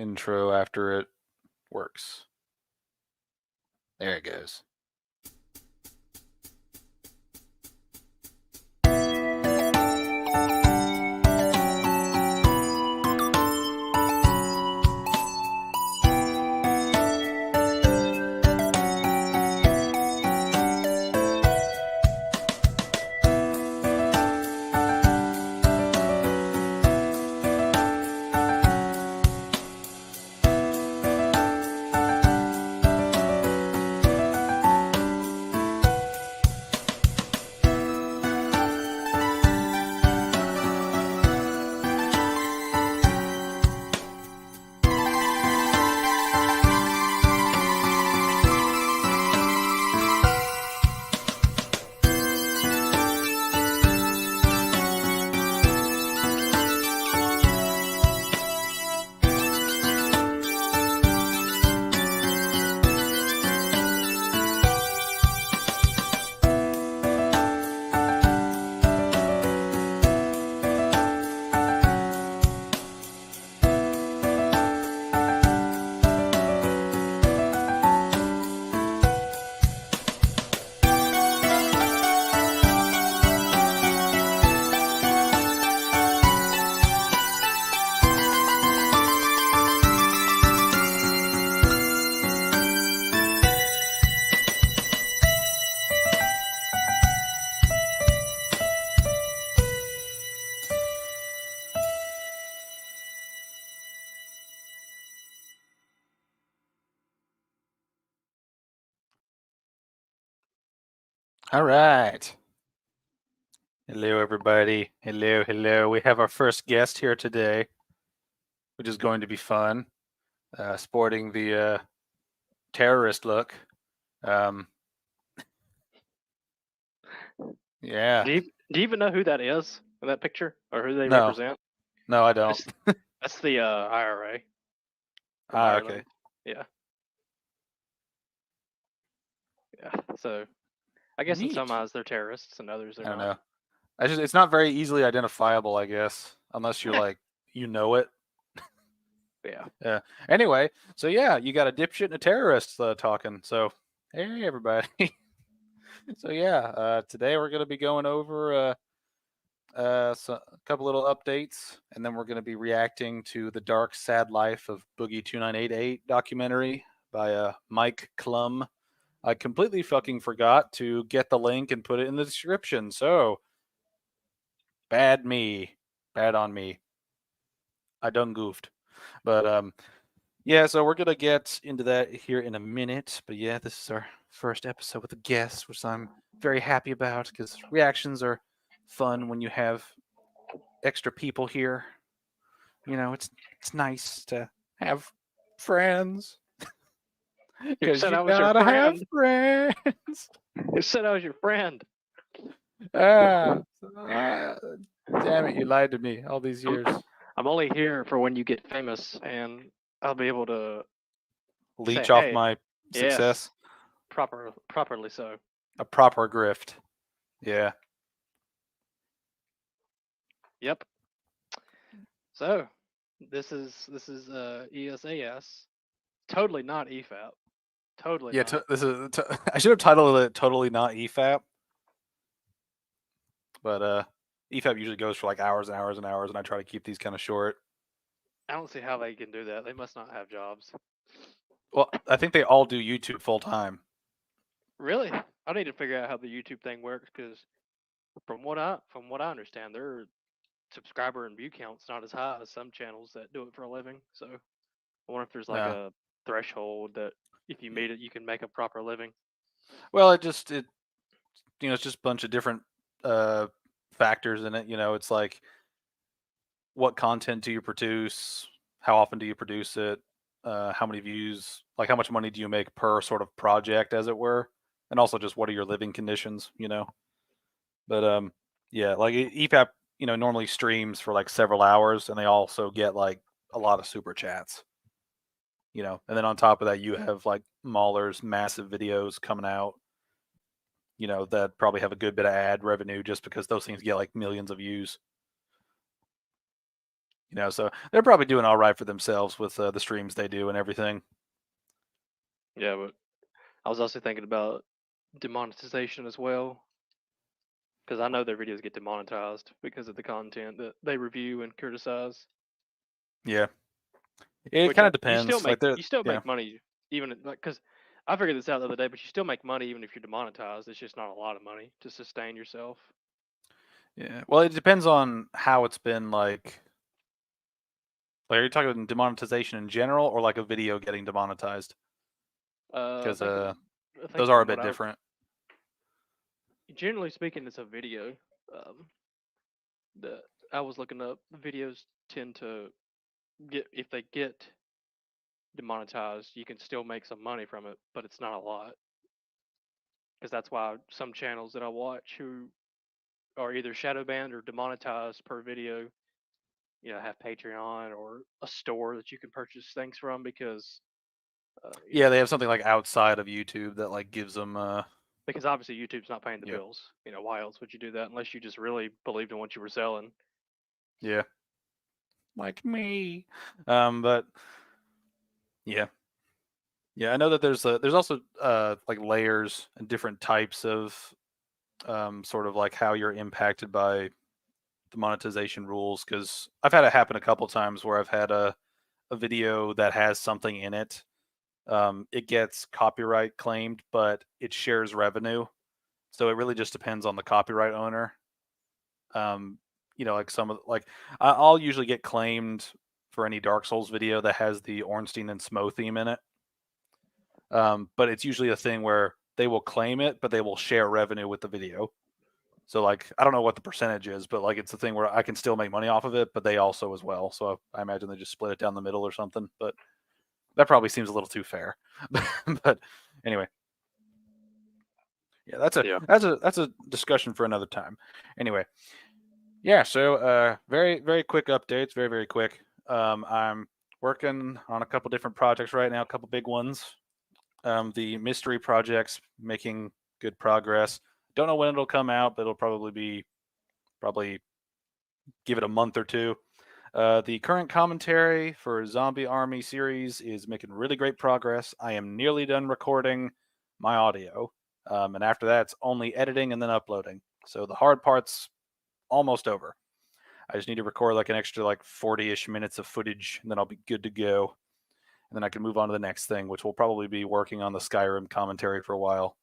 intro after it works. There it goes. All right. Hello, everybody. Hello, hello. We have our first guest here today, which is going to be fun. Sporting the terrorist look. Yeah. Do you even know who that is in that picture, or who they No. represent? No, I don't. That's the IRA. Okay. Yeah. Yeah. So, I guess in some eyes they're terrorists, and others they're I don't not. know. It's not very easily identifiable, I guess, unless you're like you know it. Yeah. Yeah. Anyway, so yeah, you got a dipshit and a terrorist talking. So hey, everybody. So yeah, today we're gonna be going over a couple little updates, and then we're going to be reacting to the dark, sad life of Boogie2988 documentary by Mike Klum. I completely fucking forgot to get the link and put it in the description. So bad on me. I done goofed, but yeah. So we're gonna get into that here in a minute. But yeah, this is our first episode with a guest, which I'm very happy about because reactions are fun when you have extra people here. You know, it's nice to have friends. Because you gotta have friends. You said I was your friend. Damn it, you lied to me all these years. I'm only here for when you get famous, and I'll be able to leech say, off hey, my success. Yes, properly so. A proper grift. Yeah. Yep. So, this is ESAS. Totally not EFAP. Totally. Yeah. Not. I should have titled it "Totally Not EFAP," but EFAP usually goes for like hours and hours and hours, and I try to keep these kind of short. I don't see how they can do that. They must not have jobs. Well, I think they all do YouTube full time. Really? I need to figure out how the YouTube thing works because, from what I understand, their subscriber and view count's not as high as some channels that do it for a living. So, I wonder if there's like a threshold that if you meet it, you can make a proper living. Well, it's just a bunch of different factors in it. You know, it's like what content do you produce? How often do you produce it? How many views? Like how much money do you make per sort of project, as it were? And also just what are your living conditions? You know. But yeah, like EFAP, normally streams for like several hours, and they also get like a lot of super chats. And then on top of that, you have like Mahler's massive videos coming out. That probably have a good bit of ad revenue just because those things get like millions of views. You know, so they're probably doing all right for themselves with the streams they do and everything. Yeah, but I was also thinking about demonetization as well, because I know their videos get demonetized because of the content that they review and criticize. Yeah, it Which kind of you still depends. make Like they're yeah. money even like because I figured this out the other day, but you still make money even if you're demonetized. It's just not a lot of money to sustain yourself. Yeah. Well, it depends on how it's been like. Like, are you talking demonetization in general or like a video getting demonetized? I Because think I think those are a from what bit I different. generally speaking, it's a video. Um, the I was looking up videos tend to get if they get demonetized, you can still make some money from it, but it's not a lot. Because that's why some channels that I watch who are either shadow banned or demonetized per video, have Patreon or a store that you can purchase things from Yeah, they have something like outside of YouTube that like gives them. because obviously YouTube's not paying the Yeah. bills. Why else would you do that unless you just really believed in what you were selling? Yeah. Like me. But yeah. Yeah, I know that there's also like layers and different types of sort of like how you're impacted by the monetization rules because I've had it happen a couple times where I've had a video that has something in it. It gets copyright claimed, but it shares revenue. So it really just depends on the copyright owner. Um, like some of like I'll usually get claimed for any Dark Souls video that has the Ornstein and Smo theme in it. But it's usually a thing where they will claim it, but they will share revenue with the video. So like I don't know what the percentage is, but like it's a thing where I can still make money off of it, but they also as well. So I imagine they just split it down the middle or something. But that probably seems a little too fair. But anyway, yeah, Yeah. that's a discussion for another time. Anyway, yeah. So very very quick updates, very very quick. I'm working on a couple different projects right now, a couple big ones. The mystery project's making good progress. Don't know when it'll come out, but it'll probably give it a month or two. The current commentary for Zombie Army series is making really great progress. I am nearly done recording my audio, and after that, it's only editing and then uploading. So the hard part's almost over. I just need to record like an extra like 40-ish minutes of footage, and then I'll be good to go. And then I can move on to the next thing, which will probably be working on the Skyrim commentary for a while,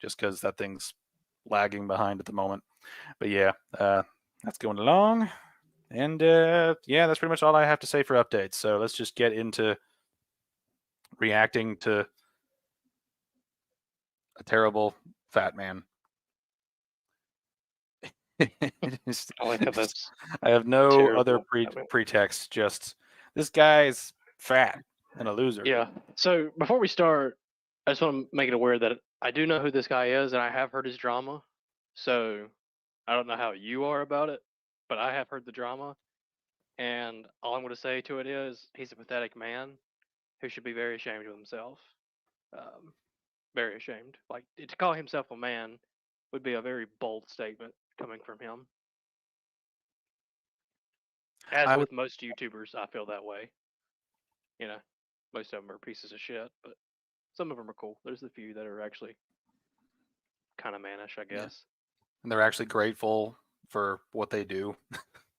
just because that thing's lagging behind at the moment. But yeah, that's going along. And yeah, that's pretty much all I have to say for updates. So let's just get into reacting to a terrible fat man. I like how that's I have no other terrible. I mean, pretext. Just this guy's fat and a loser. yeah. So before we start, I just want to make it aware that I do know who this guy is, and I have heard his drama. So I don't know how you are about it, but I have heard the drama, and all I'm going to say to it is he's a pathetic man who should be very ashamed of himself. Um, very ashamed. Like to call himself a man would be a very bold statement coming from him. As I would. with most YouTubers, I feel that way. You know, most of them are pieces of shit, but some of them are cool. There's a few that are actually kind of mannish, I Yeah, guess. and they're actually grateful for what they do,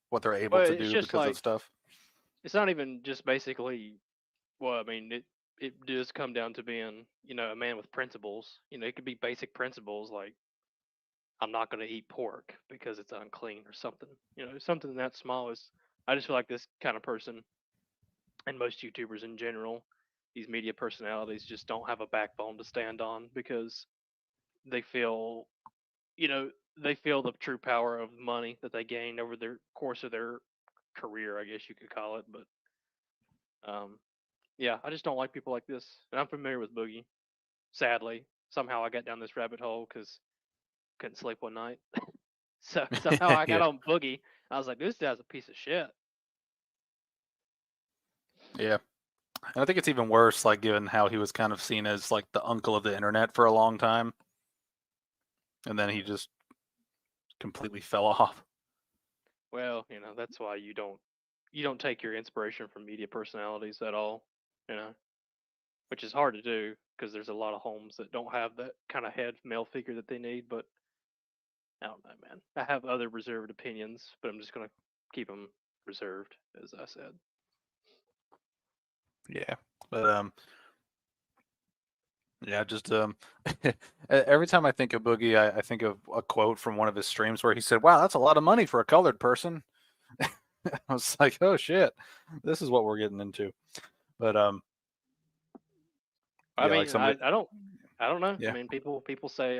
what they're able But to it's do just because of like stuff. it's not even just basically. Well, I mean, it does come down to being, a man with principles. It could be basic principles like I'm not going to eat pork because it's unclean or something. Something that small is. I just feel like this kind of person and most YouTubers in general, these media personalities just don't have a backbone to stand on because they feel, you know, they feel the true power of money that they gain over their course of their career, I guess you could call it. But yeah, I just don't like people like this. And I'm familiar with Boogie. Sadly, somehow I got down this rabbit hole because couldn't sleep one night. So somehow I got Yeah, on Boogie. I was like, this guy's a piece of shit. yeah. And I think it's even worse, like given how he was kind of seen as like the uncle of the internet for a long time, and then he just completely fell off. Well, that's why you don't you don't take your inspiration from media personalities at all, you know, which is hard to do because there's a lot of homes that don't have that kind of head male figure that they need. But I don't know, man. I have other reserved opinions, but I'm just gonna keep them reserved, as I said. Yeah, but yeah, just every time I think of Boogie, I think of a quote from one of his streams where he said, "Wow, that's a lot of money for a colored person." I was like, "Oh shit, this is what we're getting into." But I yeah, like mean, somebody, I don't know. I yeah, mean, people say,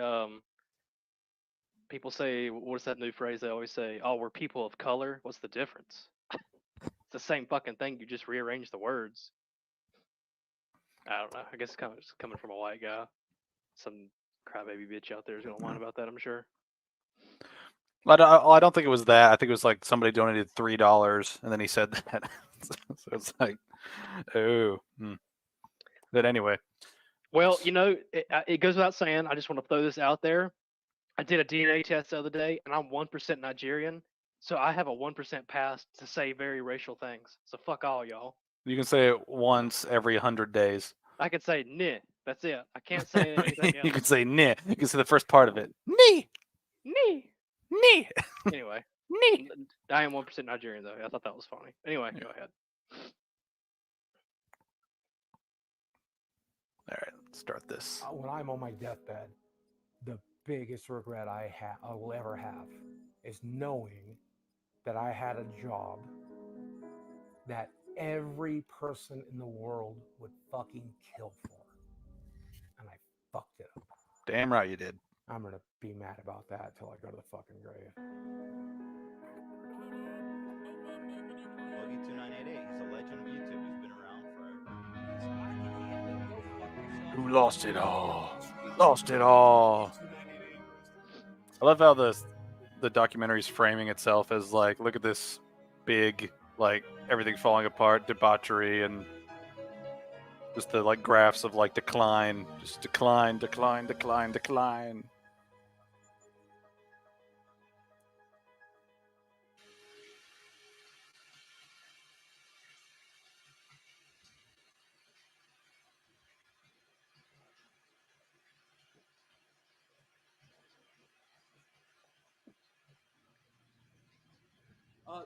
what's that new phrase they always say? Oh, we're people of color. What's the difference? It's the same fucking thing. You just rearrange the words. I don't know. I guess it's coming from a white guy. Some crybaby bitch out there is gonna whine about that, I'm sure. I don't think it was that. I think it was like somebody donated $3, and then he said that. So it's like, oh. But anyway, Well, you know, it goes without saying. I just want to throw this out there. I did a DNA test the other day, and I'm 1% Nigerian, so I have a 1% pass to say very racial things. So fuck all y'all. you can say it once every 100 days. I could say "neh." That's it. I can't say anything You else. can say "neh." You can say the first part of it. "Knee, "Neh." knee, Anyway, knee." I am 1% Nigerian though. I thought that was funny. Anyway, go ahead. All right, let's start this. When I'm on my deathbed, the biggest regret I will ever have is knowing that I had a job that every person in the world would fucking kill for, and I fucked it up. Damn right you did. I'm gonna be mad about that till I go to the fucking grave. Boogie2988, he's a legend of YouTube. He's been around forever. Who lost it all? Lost it all. I love how the documentary is framing itself as like, look at this big, like everything falling apart, debauchery, and just the like graphs of like decline, just decline, decline, decline, decline.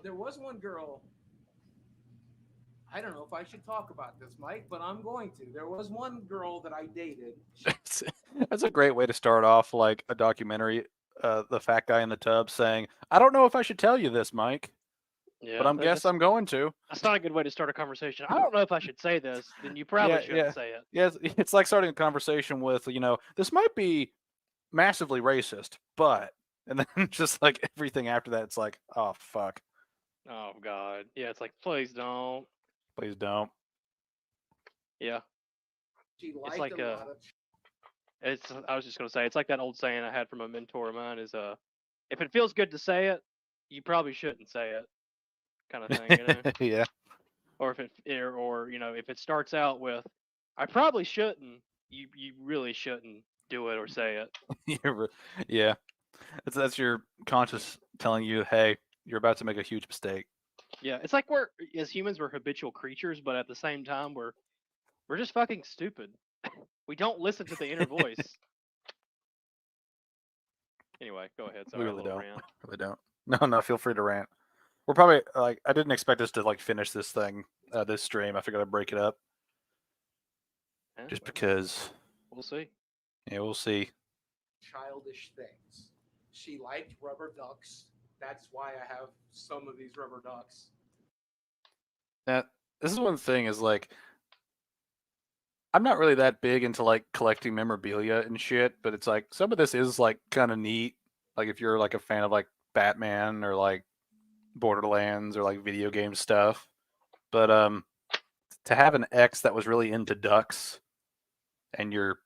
There was one girl. I don't know if I should talk about this, Mike, but I'm going to. There was one girl that I dated. That's a great way to start off like a documentary. The fat guy in the tub saying, "I don't know if I should tell you this, Mike, Yeah, but I guess I'm going to." that's not a good way to start a conversation. I don't know if I should say this. Then you probably shouldn't say it. Yeah, it's like starting a conversation with, this might be massively racist, but, and then just like everything after that, it's like, oh fuck, Oh God. Yeah, it's like please don't. please don't. Yeah. She liked It's like a lot of. I was just gonna say it's like that old saying I had from a mentor of mine is if it feels good to say it, you probably shouldn't say it, kind of thing, you know. Yeah. Or if it starts out with I probably shouldn't, you really shouldn't do it or say it. Yeah. That's your conscious telling you, hey, you're about to make a huge mistake. Yeah, it's like we're as humans we're habitual creatures, but at the same time we're just fucking stupid. We don't listen to the inner voice. Anyway, go ahead. Sorry, We really don't. rant. Really don't. No, feel free to rant. We're probably like, I didn't expect us to like finish this thing, this stream. I figured I'd break it up Yeah, just well, because. we'll see. Yeah, we'll see. Childish things. She liked rubber ducks. That's why I have some of these rubber ducks. Now, this is one thing is like, I'm not really that big into like collecting memorabilia and shit, but it's like some of this is like kind of neat. Like if you're like a fan of like Batman or like Borderlands or like video game stuff. But to have an ex that was really into ducks and your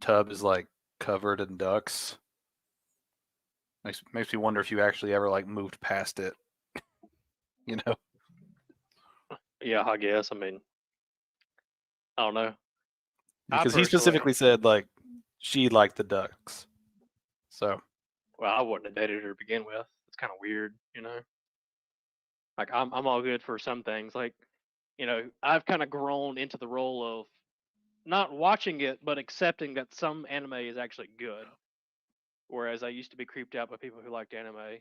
tub is like covered in ducks makes me wonder if you actually ever like moved past it. You know? Yeah, I guess. I mean, I don't know. Because he specifically said like she liked the ducks. So Well, I wouldn't have dated her to begin with. It's kind of weird, you know. Like I'm all good for some things. Like, you know, I've kind of grown into the role of not watching it, but accepting that some anime is actually good. Whereas I used to be creeped out by people who liked anime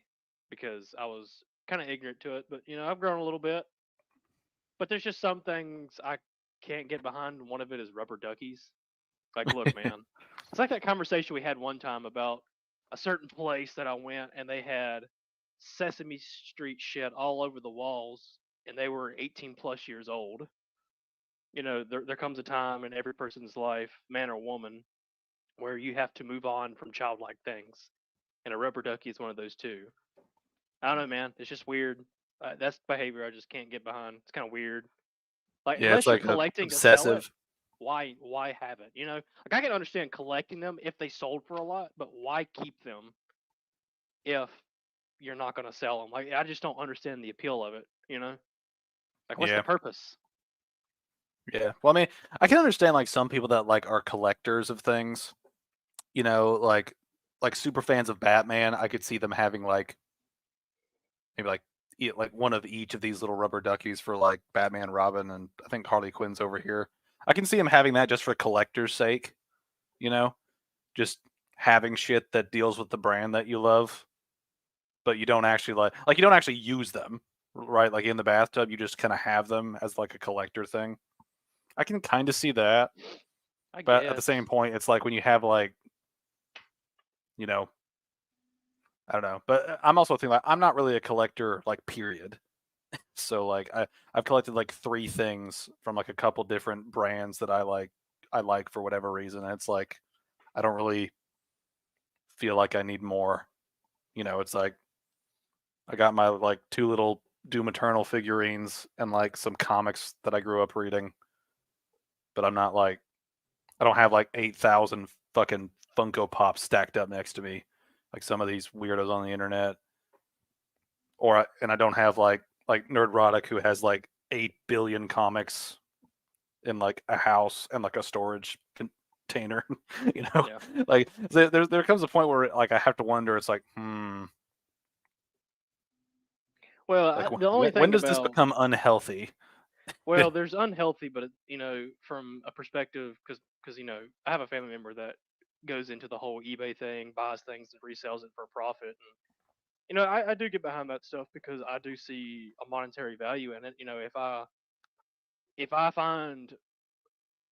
because I was kind of ignorant to it. But you know, I've grown a little bit. But there's just some things I can't get behind. And one of it is rubber duckies. Like, look, man, it's like that conversation we had one time about a certain place that I went and they had Sesame Street shit all over the walls and they were 18 plus years old. You know, there comes a time in every person's life, man or woman, where you have to move on from childlike things. And a rubber ducky is one of those too. I don't know, man. It's just weird. That's behavior I just can't get behind. It's kind of weird. Like, Yeah, it's unless you're like collecting to sell it, obsessive. why have it? You know, like I can understand collecting them if they sold for a lot, but why keep them if you're not going to sell them? Like, I just don't understand the appeal of it. You know, like what's Yeah. the purpose? Yeah. Well, I mean, I can understand like some people that like are collectors of things. You know, like super fans of Batman. I could see them having like maybe like one of each of these little rubber duckies for like Batman, Robin, and I think Harley Quinn's over here. I can see him having that just for collector's sake. You know, just having shit that deals with the brand that you love, but you don't actually like you don't actually use them, right? Like in the bathtub, you just kind of have them as like a collector thing. I can kind of see that, I but at the guess. same point, it's like when you have like, you know, I don't know. But I'm also thinking like I'm not really a collector, like period. So like I've collected like 3 things from like a couple different brands that I like for whatever reason. And it's like I don't really feel like I need more. You know, it's like I got my like 2 little Doom Eternal figurines and like some comics that I grew up reading. But I'm not like I don't have like 8,000 fucking Funko Pops stacked up next to me, like some of these weirdos on the internet. And I don't have like Nerdrotic who has like 8 billion comics in like a house and like a storage container. You know, Yeah. like there comes a point where like I have to wonder. It's like, Well, like the only when thing does this about become unhealthy? well, there's unhealthy, but you know, from a perspective, because you know, I have a family member that goes into the whole eBay thing, buys things and resells it for a profit. And you know, I do get behind that stuff because I do see a monetary value in it. You know, if I find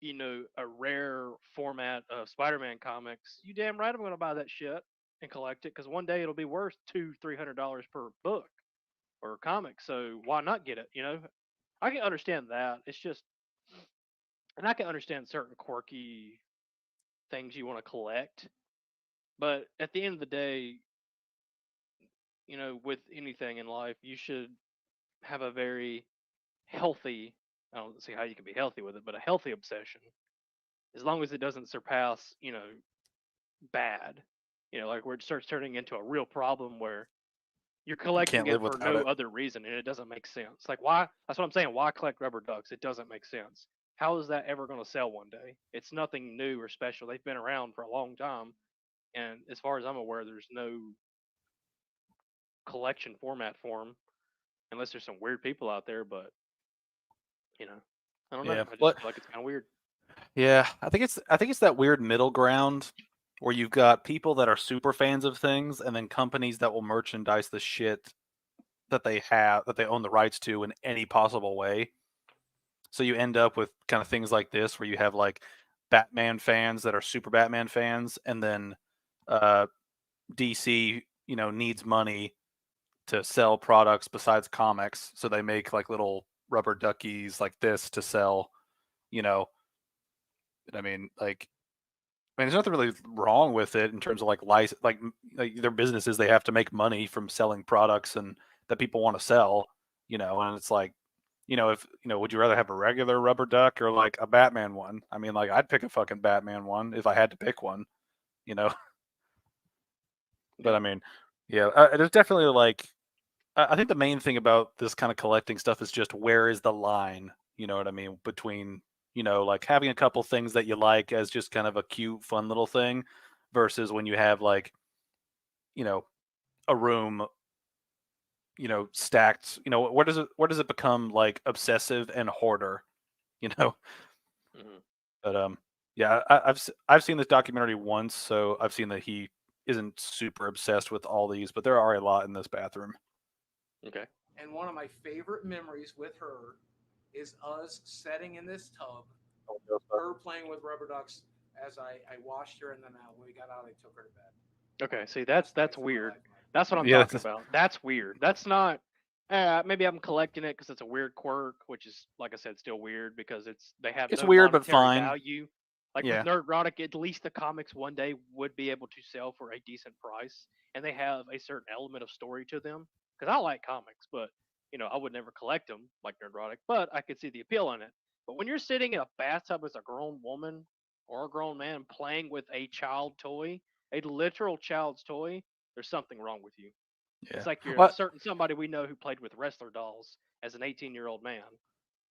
you know a rare format of Spider-Man comics, you damn right I'm gonna buy that shit and collect it because one day it'll be worth $200-300 per book or comic. So why not get it? You know, I can understand that. It's just, and I can understand certain quirky things you want to collect, but at the end of the day, you know, with anything in life, you should have a very healthy. I don't see how you can be healthy with it, but a healthy obsession, as long as it doesn't surpass, you know, bad. You know, like where it starts turning into a real problem where you're You collecting can't it live for without no it. other reason and it doesn't make sense. Like why? That's what I'm saying. Why collect rubber ducks? It doesn't make sense. How is that ever going to sell one day? It's nothing new or special. They've been around for a long time, and as far as I'm aware, there's no collection format for them, unless there's some weird people out there. But you know, I don't know. Yeah. I just What? feel like it's kind of weird. Yeah, I think it's that weird middle ground where you've got people that are super fans of things and then companies that will merchandise the shit that they own the rights to in any possible way. So you end up with kind of things like this where you have like Batman fans that are super Batman fans and then uh DC, you know, needs money to sell products besides comics, so they make like little rubber duckies like this to sell, you know. I mean, like I mean, there's nothing really wrong with it in terms of like license, like their businesses. They have to make money from selling products and that people want to sell, you know. And it's like, you know, if you know, would you rather have a regular rubber duck or like a Batman one? I mean, like I'd pick a fucking Batman one if I had to pick one, you know. But Yeah. I mean, yeah, there's definitely like I think the main thing about this kind of collecting stuff is just where is the line, you know what I mean, between, you know, like having a couple things that you like as just kind of a cute, fun little thing versus when you have like, you know, a room stacked. Where does it become like obsessive and hoarder? Mhm. But yeah, I've seen this documentary once, so I've seen that he isn't super obsessed with all these, but there are a lot in this bathroom. Okay. And one of my favorite memories with her is us sitting in this tub, her playing with rubber ducks as I washed her, and then when we got out, I took her to bed. Okay. See, Best that's days of my weird. life, man. That's what I'm Yeah, talking about. That's weird. That's not. Maybe I'm collecting it because it's a weird quirk, which is, like I said, still weird because they have it's no weird but monetary fine. value. Like Yeah. with Nerdrotic, at least the comics one day would be able to sell for a decent price, and they have a certain element of story to them. Because I like comics, but I would never collect them like Nerdrotic, but I could see the appeal in it. But when you're sitting in a bathtub as a grown woman or a grown man playing with a child toy, a literal child's toy, there's something wrong with you. Yeah. It's like you're a What? certain somebody we know who played with wrestler dolls as an 18-year-old man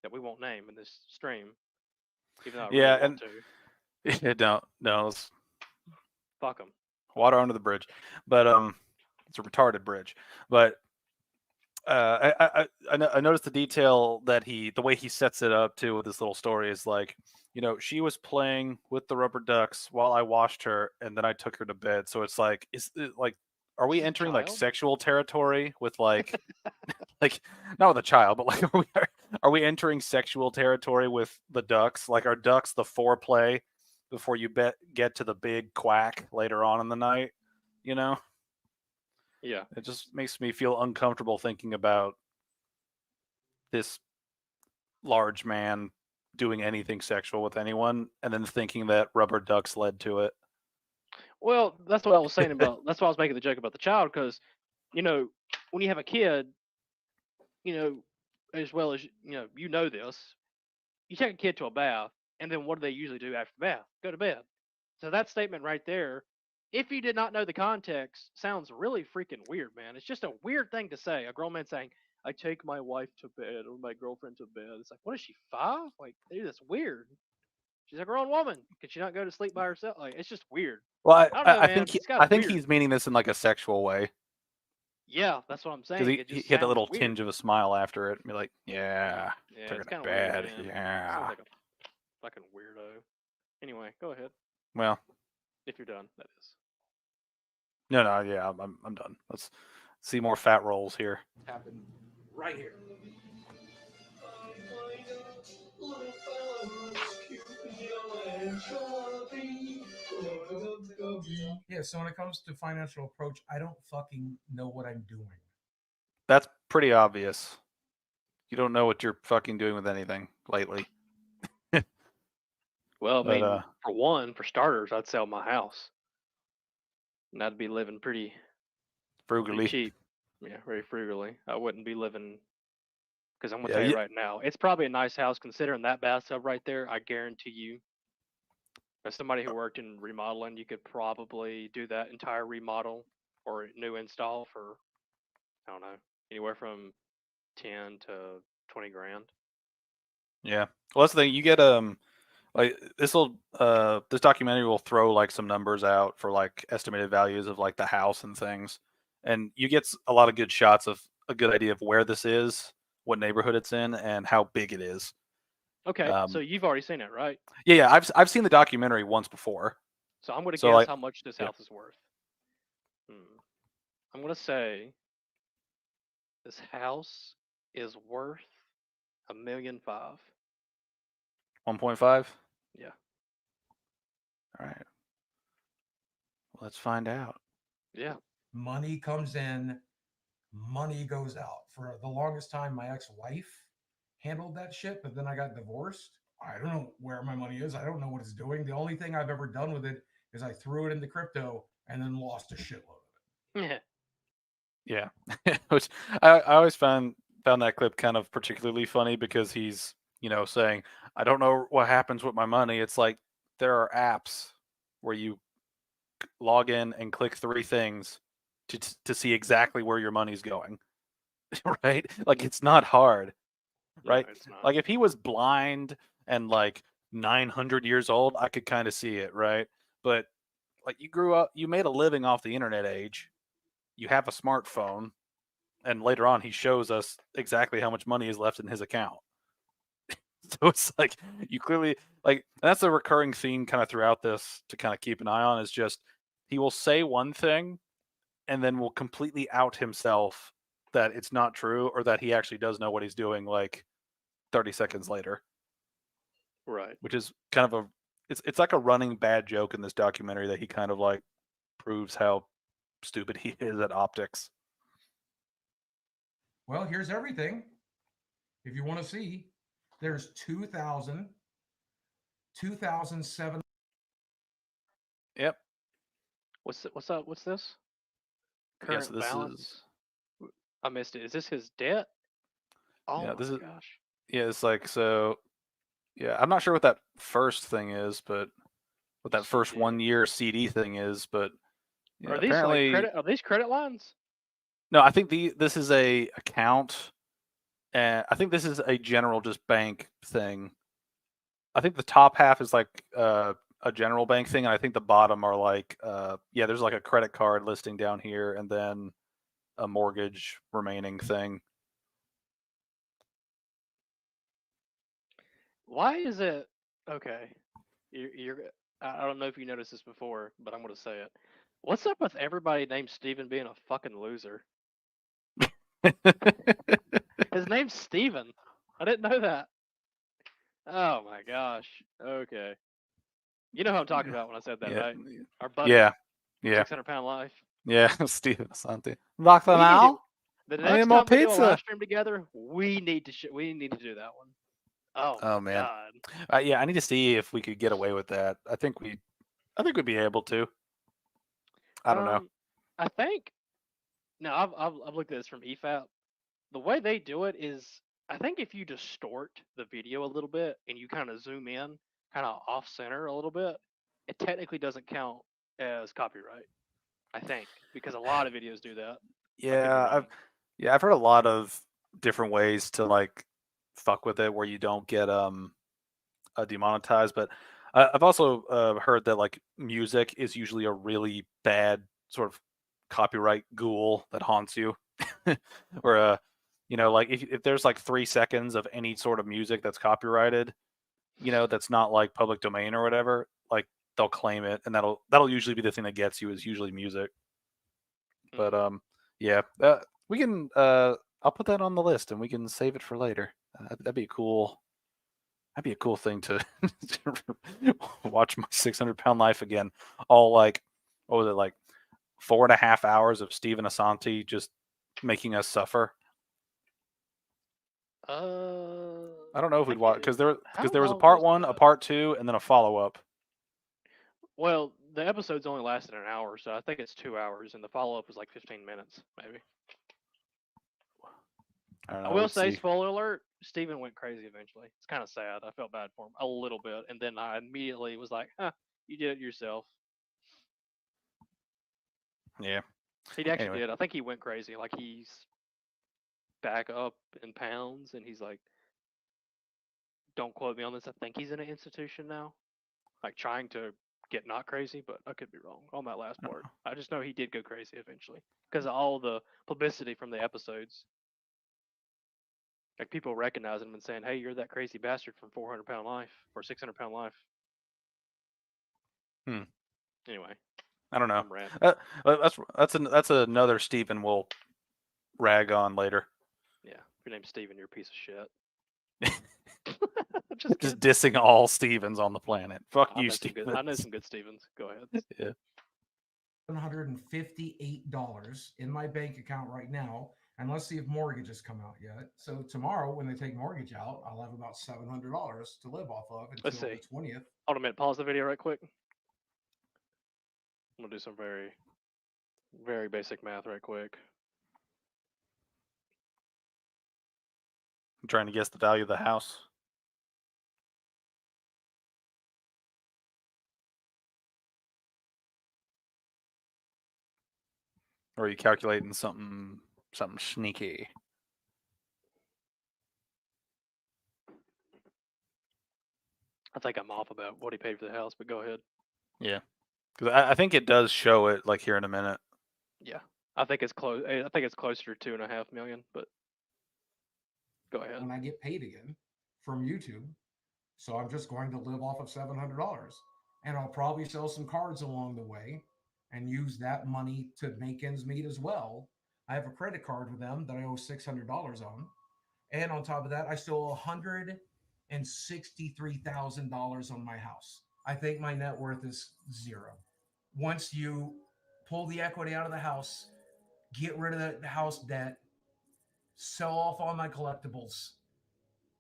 that we won't name in this stream, even though I Yeah, really want and to. no, it's Fuck them. water under the bridge, but it's a retarded bridge. But I noticed the detail that the way he sets it up too with this little story is like, she was playing with the rubber ducks while I washed her, and then I took her to bed. So it's like, are we She's a entering like child? sexual territory with like, like not with a child, but like, are we entering sexual territory with the ducks? Like, are ducks the foreplay before you get to the big quack later on in the night? Yeah. It just makes me feel uncomfortable thinking about this large man doing anything sexual with anyone and then thinking that rubber ducks led to it. Well, that's what I was saying about. That's why I was making the joke about the child because, when you have a kid, as well as this, you take a kid to a bath, and then what do they usually do after the bath? Go to bed. So that statement right there, if you did not know the context, sounds really freaking weird, man. It's just a weird thing to say. A grown man saying, "I take my wife to bed or my girlfriend to bed." It's like, what is she, 5? Like, dude, that's weird. She's a grown woman. Can she not go to sleep by herself? Like, it's just weird. Well, I don't know, I man. think It's kind I of think weird. he's meaning this in like a sexual way Yeah, that's what I'm because saying. he, It he just had a sounds little weird. tinge of a smile after it and be like, yeah, Yeah, took her it's to kind of weird, bed, man. yeah. Sounds like a fucking weirdo. Anyway, go ahead. Well, If you're done, that is. no, yeah, I'm done. Let's see more fat rolls here. Happened right here. Yeah, so when it comes to financial approach, I don't fucking know what I'm doing. That's pretty obvious. You don't know what you're fucking doing with anything lately. Well, I But mean, for starters, I'd sell my house. And I'd be living pretty frugally. cheap. Yeah, very frugally. I wouldn't be living because I'm gonna Yeah, tell you right now, it's probably a nice house considering that bathtub right there. I guarantee you, as somebody who worked in remodeling, you could probably do that entire remodel or new install for, I don't know, anywhere from 10 to 20 grand. Yeah. Well, that's the thing. You get like this documentary will throw like some numbers out for like estimated values of like the house and things, and you get a lot of good shots of a good idea of where this is, what neighborhood it's in, and how big it is. Okay, so you've already seen it, right? Yeah. I've seen the documentary once before. So I'm gonna So guess like, how much this yeah. house is worth. I'm gonna say this house is worth $1.5 million. 1.5. Yeah. All right. Let's find out. Yeah. Money comes in, money goes out. For the longest time, my ex-wife handled that shit, but then I got divorced. I don't know where my money is. I don't know what it's doing. The only thing I've ever done with it is I threw it into crypto and then lost a shitload of it. Yeah. Yeah. Which I always found that clip kind of particularly funny because he's, saying, I don't know what happens with my money. It's like there are apps where you log in and click 3 things to see exactly where your money's going. Right? Like it's not hard. Right? No, it's not. Like if he was blind and like 900 years old, I could kind of see it, right? But like you grew up, you made a living off the internet age. You have a smartphone. and later on he shows us exactly how much money is left in his account. So it's like you clearly like that's a recurring theme kind of throughout this to kind of keep an eye on is just he will say one thing and then will completely out himself that it's not true or that he actually does know what he's doing like 30 seconds later, Right. which is kind of a it's like a running bad joke in this documentary that he kind of like proves how stupid he is at optics. Well, here's everything. If you want to see, there's 2,007. Yep. What's up? What's this? Yeah, Current so this balance. is I missed it. Is this his debt? Oh yeah, my this is gosh. yeah, it's like so yeah, I'm not sure what that first thing is, but what that first CD. 1 year CD thing is, but yeah, Are these like apparently credit? Are these credit lines? no, I think this is a account, and I think this is a general just bank thing. I think the top half is like a general bank thing, and I think the bottom are like yeah, there's like a credit card listing down here, and then a mortgage remaining thing. Why is it okay? You're I don't know if you noticed this before, but I'm gonna say it. What's up with everybody named Steven being a fucking loser? His name's Steven. I didn't know that. Oh my gosh. Okay. You know who I'm talking about when I said that, Yeah, right? Our buddy. yeah, yeah, 600-pound life. yeah. Steven Asante. Lock them We need to, out. the I need next more time we do a pizza. live stream together, we need to do that one. Oh, Oh my man. God. Yeah, I need to see if we could get away with that. I think we'd be able to. I don't know. I think. Now I've looked at this from EFAP. The way they do it is, I think if you distort the video a little bit and you kind of zoom in, kind of off center a little bit, it technically doesn't count as copyright. I think because a lot of videos do that. Yeah, I've heard a lot of different ways to like fuck with it where you don't get demonetized, but I've also heard that like music is usually a really bad sort of copyright ghoul that haunts you. Or you know, like if there's like 3 seconds of any sort of music that's copyrighted, you know, that's not like public domain or whatever, like they'll claim it, and that'll usually be the thing that gets you is usually music. But yeah, we can. I'll put that on the list, and we can save it for later. That'd be cool. That'd be a cool thing to watch my 600-pound life again. All like, what was it like, 4.5 hours of Steven Asante just making us suffer. I don't know if we'd watch because there was a part 1, a part 2, and then a follow up. Well, the episodes only lasted an hour, so I think it's 2 hours, and the follow up was like 15 minutes, maybe. I will say, spoiler alert, Steven went crazy eventually. It's kind of sad. I felt bad for him a little bit, and then I immediately was like, "Huh, you did it yourself." Yeah. He actually did. I think he went crazy. Like he's back up in pounds, and he's like, don't quote me on this. I think he's in an institution now, like trying to get not crazy, but I could be wrong on that last part. I just know he did go crazy eventually because of all the publicity from the episodes. Like people recognizing him and saying, "Hey, you're that crazy bastard from 400-pound life or 600-pound life." Anyway, I don't know. I'm ranting. That's another Steven we'll rag on later. Yeah, if your name's Steven, you're a piece of shit. Just dissing all Stevens on the planet. Fuck you, Stevens. I know some good Stevens. Go ahead. Yeah. $758 in my bank account right now, and let's see if mortgages come out yet. So tomorrow, when they take mortgage out, I'll have about $700 to live off of until the 20th. Hold a minute. Pause the video right quick. I'm gonna do some very, very basic math right quick. I'm trying to guess the value of the house. Or are you calculating something sneaky? I think I'm off about what he paid for the house, but go ahead. Yeah, because I think it does show it like here in a minute. Yeah. I think it's close. I think it's closer to 2.5 million. But go ahead. when I get paid again from YouTube. So I'm just going to live off of $700, and I'll probably sell some cards along the way and use that money to make ends meet as well. I have a credit card with them that I owe $600 on, and on top of that, I still owe $163,000 on my house. I think my net worth is zero. Once you pull the equity out of the house, get rid of the house debt, sell off all my collectibles,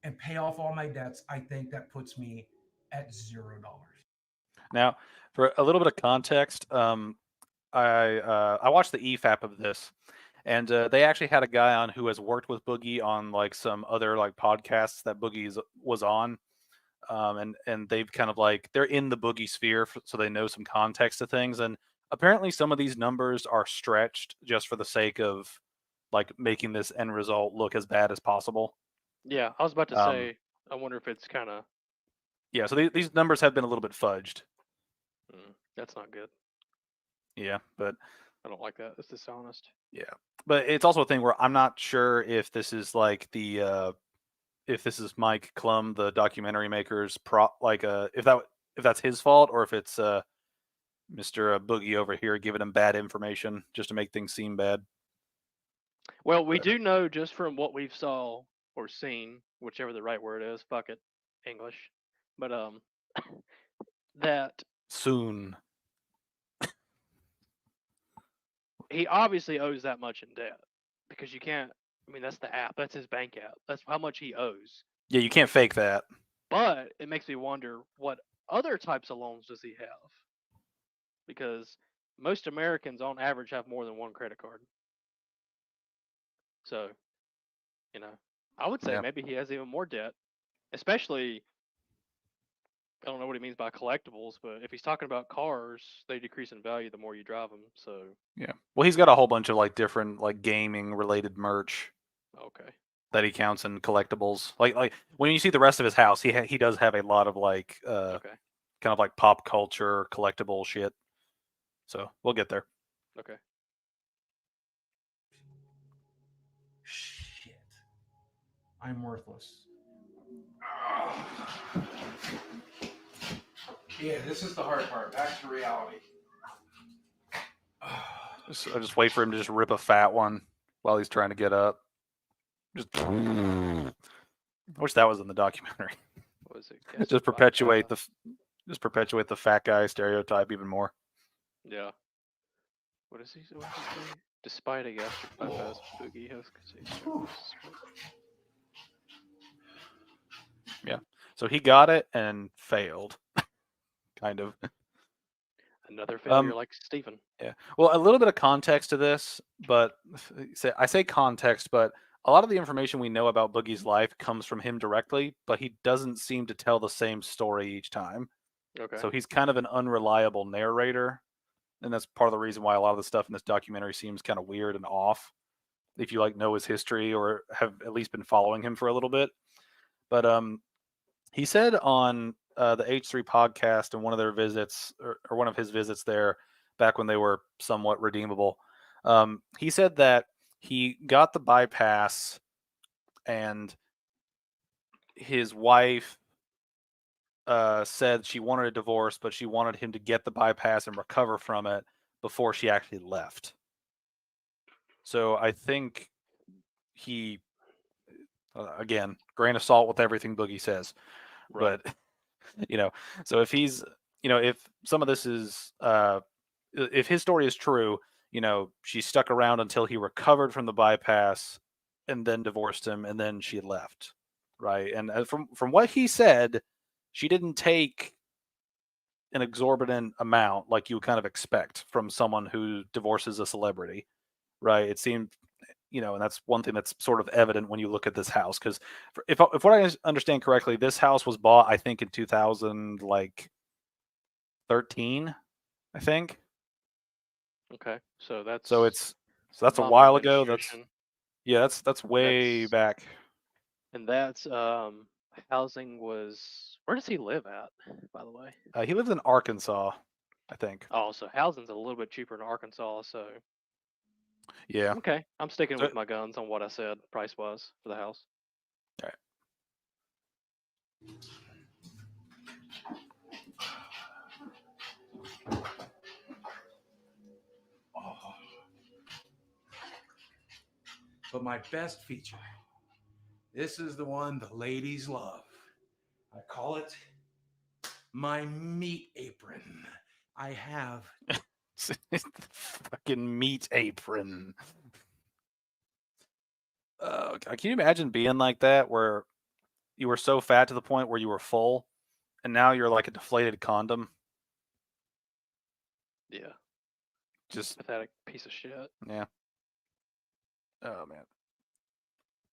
and pay off all my debts, I think that puts me at $0. Now, for a little bit of context, I watched the EFAP of this, and they actually had a guy on who has worked with Boogie on like some other like podcasts that Boogie was on, and they've kind of like they're in the Boogie sphere, so they know some context to things. And apparently, some of these numbers are stretched just for the sake of like making this end result look as bad as possible. Yeah, I was about to say. I wonder if it's kind of. Yeah, so these numbers have been a little bit fudged. That's not good. Yeah, but I don't like that. It's dishonest. yeah, but it's also a thing where I'm not sure if this is like the if this is Mike Klum, the documentary maker's if that's his fault, or if it's Mr. Boogie over here giving him bad information just to make things seem bad. Well, we do know just from what we've saw or seen, whichever the right word is, fuck it, English, but that Soon. he obviously owes that much in debt because you can't. I mean, that's the app. That's his bank app. That's how much he owes. Yeah, you can't fake that. But it makes me wonder what other types of loans does he have? Because most Americans, on average, have more than one credit card. So, I would say maybe he has even more debt, especially. I don't know what he means by collectibles, but if he's talking about cars, they decrease in value the more you drive them. So yeah, well, he's got a whole bunch of like different like gaming related merch. Okay. That he counts in collectibles. Like when you see the rest of his house, he does have a lot of like kind of like pop culture collectible shit. So we'll get there. Okay. Shit. I'm worthless. Yeah, this is the hard part. Back to reality. I just wait for him to just rip a fat one while he's trying to get up. I wish that was in the documentary. What was it? Just perpetuate the fat guy stereotype even more. Yeah. What does he say? Despite a gastric bypass, Boogie has. Yeah. So he got it and failed. Kind of. Another failure like Stephen. Yeah. Well, a little bit of context to this, but I say context, but a lot of the information we know about Boogie's life comes from him directly, but he doesn't seem to tell the same story each time. Okay. So he's kind of an unreliable narrator, and that's part of the reason why a lot of the stuff in this documentary seems kind of weird and off. If you like know his history or have at least been following him for a little bit, but he said on the H3 podcast and one of their visits or one of his visits there back when they were somewhat redeemable, he said that he got the bypass and his wife said she wanted a divorce, but she wanted him to get the bypass and recover from it before she actually left. So I think he, again, grain of salt with everything Boogie says. Right. But, so if he's, if some of this is, if his story is true, she stuck around until he recovered from the bypass and then divorced him and then she left. Right. And from what he said, she didn't take an exorbitant amount like you would kind of expect from someone who divorces a celebrity. Right. It seemed, and that's one thing that's sort of evident when you look at this house. Because if what I understand correctly, this house was bought, I think, in 2013, I think. Okay, so that's a while ago. That's way back. And that's housing was. Where does he live at, by the way? He lives in Arkansas, I think. Oh, so housing's a little bit cheaper in Arkansas. So Yeah. Okay, I'm sticking So- with my guns on what I said price wise for the house. But my best feature, this is the one the ladies love. I call it my meat apron. I have fucking meat apron. Can you imagine being like that, where you were so fat to the point where you were full, and now you're like a deflated condom? Yeah, Just pathetic piece of shit. yeah. Oh man.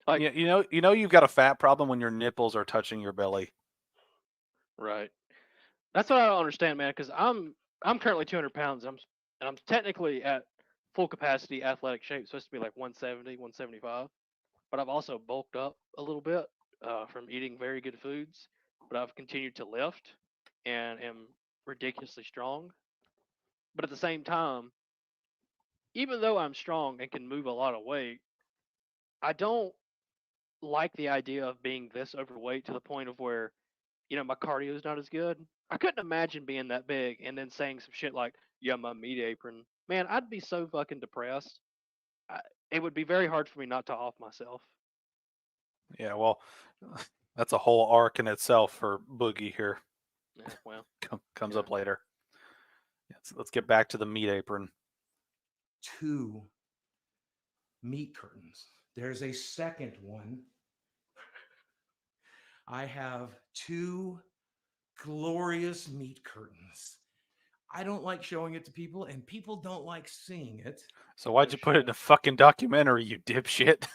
Like- Yeah, you know, you've got a fat problem when your nipples are touching your belly. Right. That's what I don't understand, man. Because I'm currently 200 pounds. And I'm technically at full capacity athletic shape, supposed to be like 170, 175. But I've also bulked up a little bit from eating very good foods. But I've continued to lift and am ridiculously strong. But at the same time, even though I'm strong and can move a lot of weight, I don't like the idea of being this overweight to the point of where, my cardio is not as good. I couldn't imagine being that big and then saying some shit like, yeah, my meat apron. Man, I'd be so fucking depressed. It would be very hard for me not to off myself. Yeah, well, that's a whole arc in itself for Boogie here. Yeah, well, Comes yeah. up later. Let's get back to the meat apron. 2 meat curtains. There's a second one. I have 2 glorious meat curtains. I don't like showing it to people, and people don't like seeing it. So why'd you put it in a fucking documentary, you dipshit?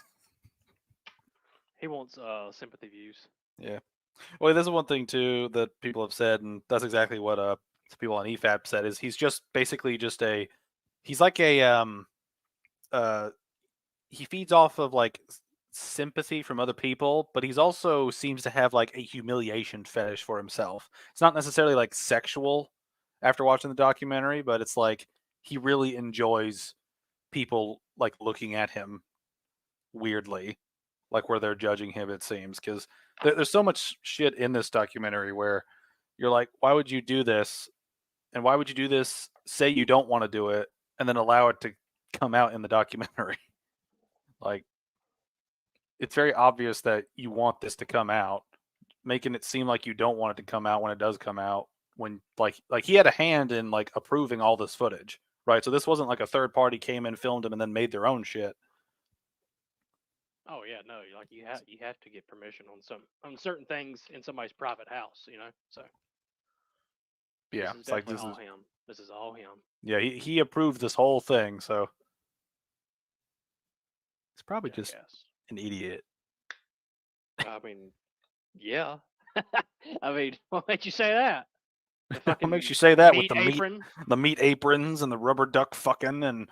He wants sympathy views. Yeah. Well, there's one thing too that people have said, and that's exactly what some people on EFAP said, is he's just basically just he's like a he feeds off of like sympathy from other people, but he's also seems to have like a humiliation fetish for himself. It's not necessarily like sexual after watching the documentary, but it's like he really enjoys people like looking at him weirdly, like where they're judging him, it seems, because there's so much shit in this documentary where you're like, why would you do this? And why would you do this? Say you don't want to do it, and then allow it to come out in the documentary. Like, it's very obvious that you want this to come out, making it seem like you don't want it to come out when it does come out. When like he had a hand in like approving all this footage, right? So this wasn't like a third party came in, filmed him, and then made their own shit. Oh yeah, no, like you have to get permission on certain things in somebody's private house, So Yeah, this is it's like definitely all him. This is all him. Yeah, he approved this whole thing, so he's probably just Jackass. an idiot. I mean, yeah. I mean, what made you say that? The What fucking makes you say that with meat the apron? meat aprons and the rubber duck fucking and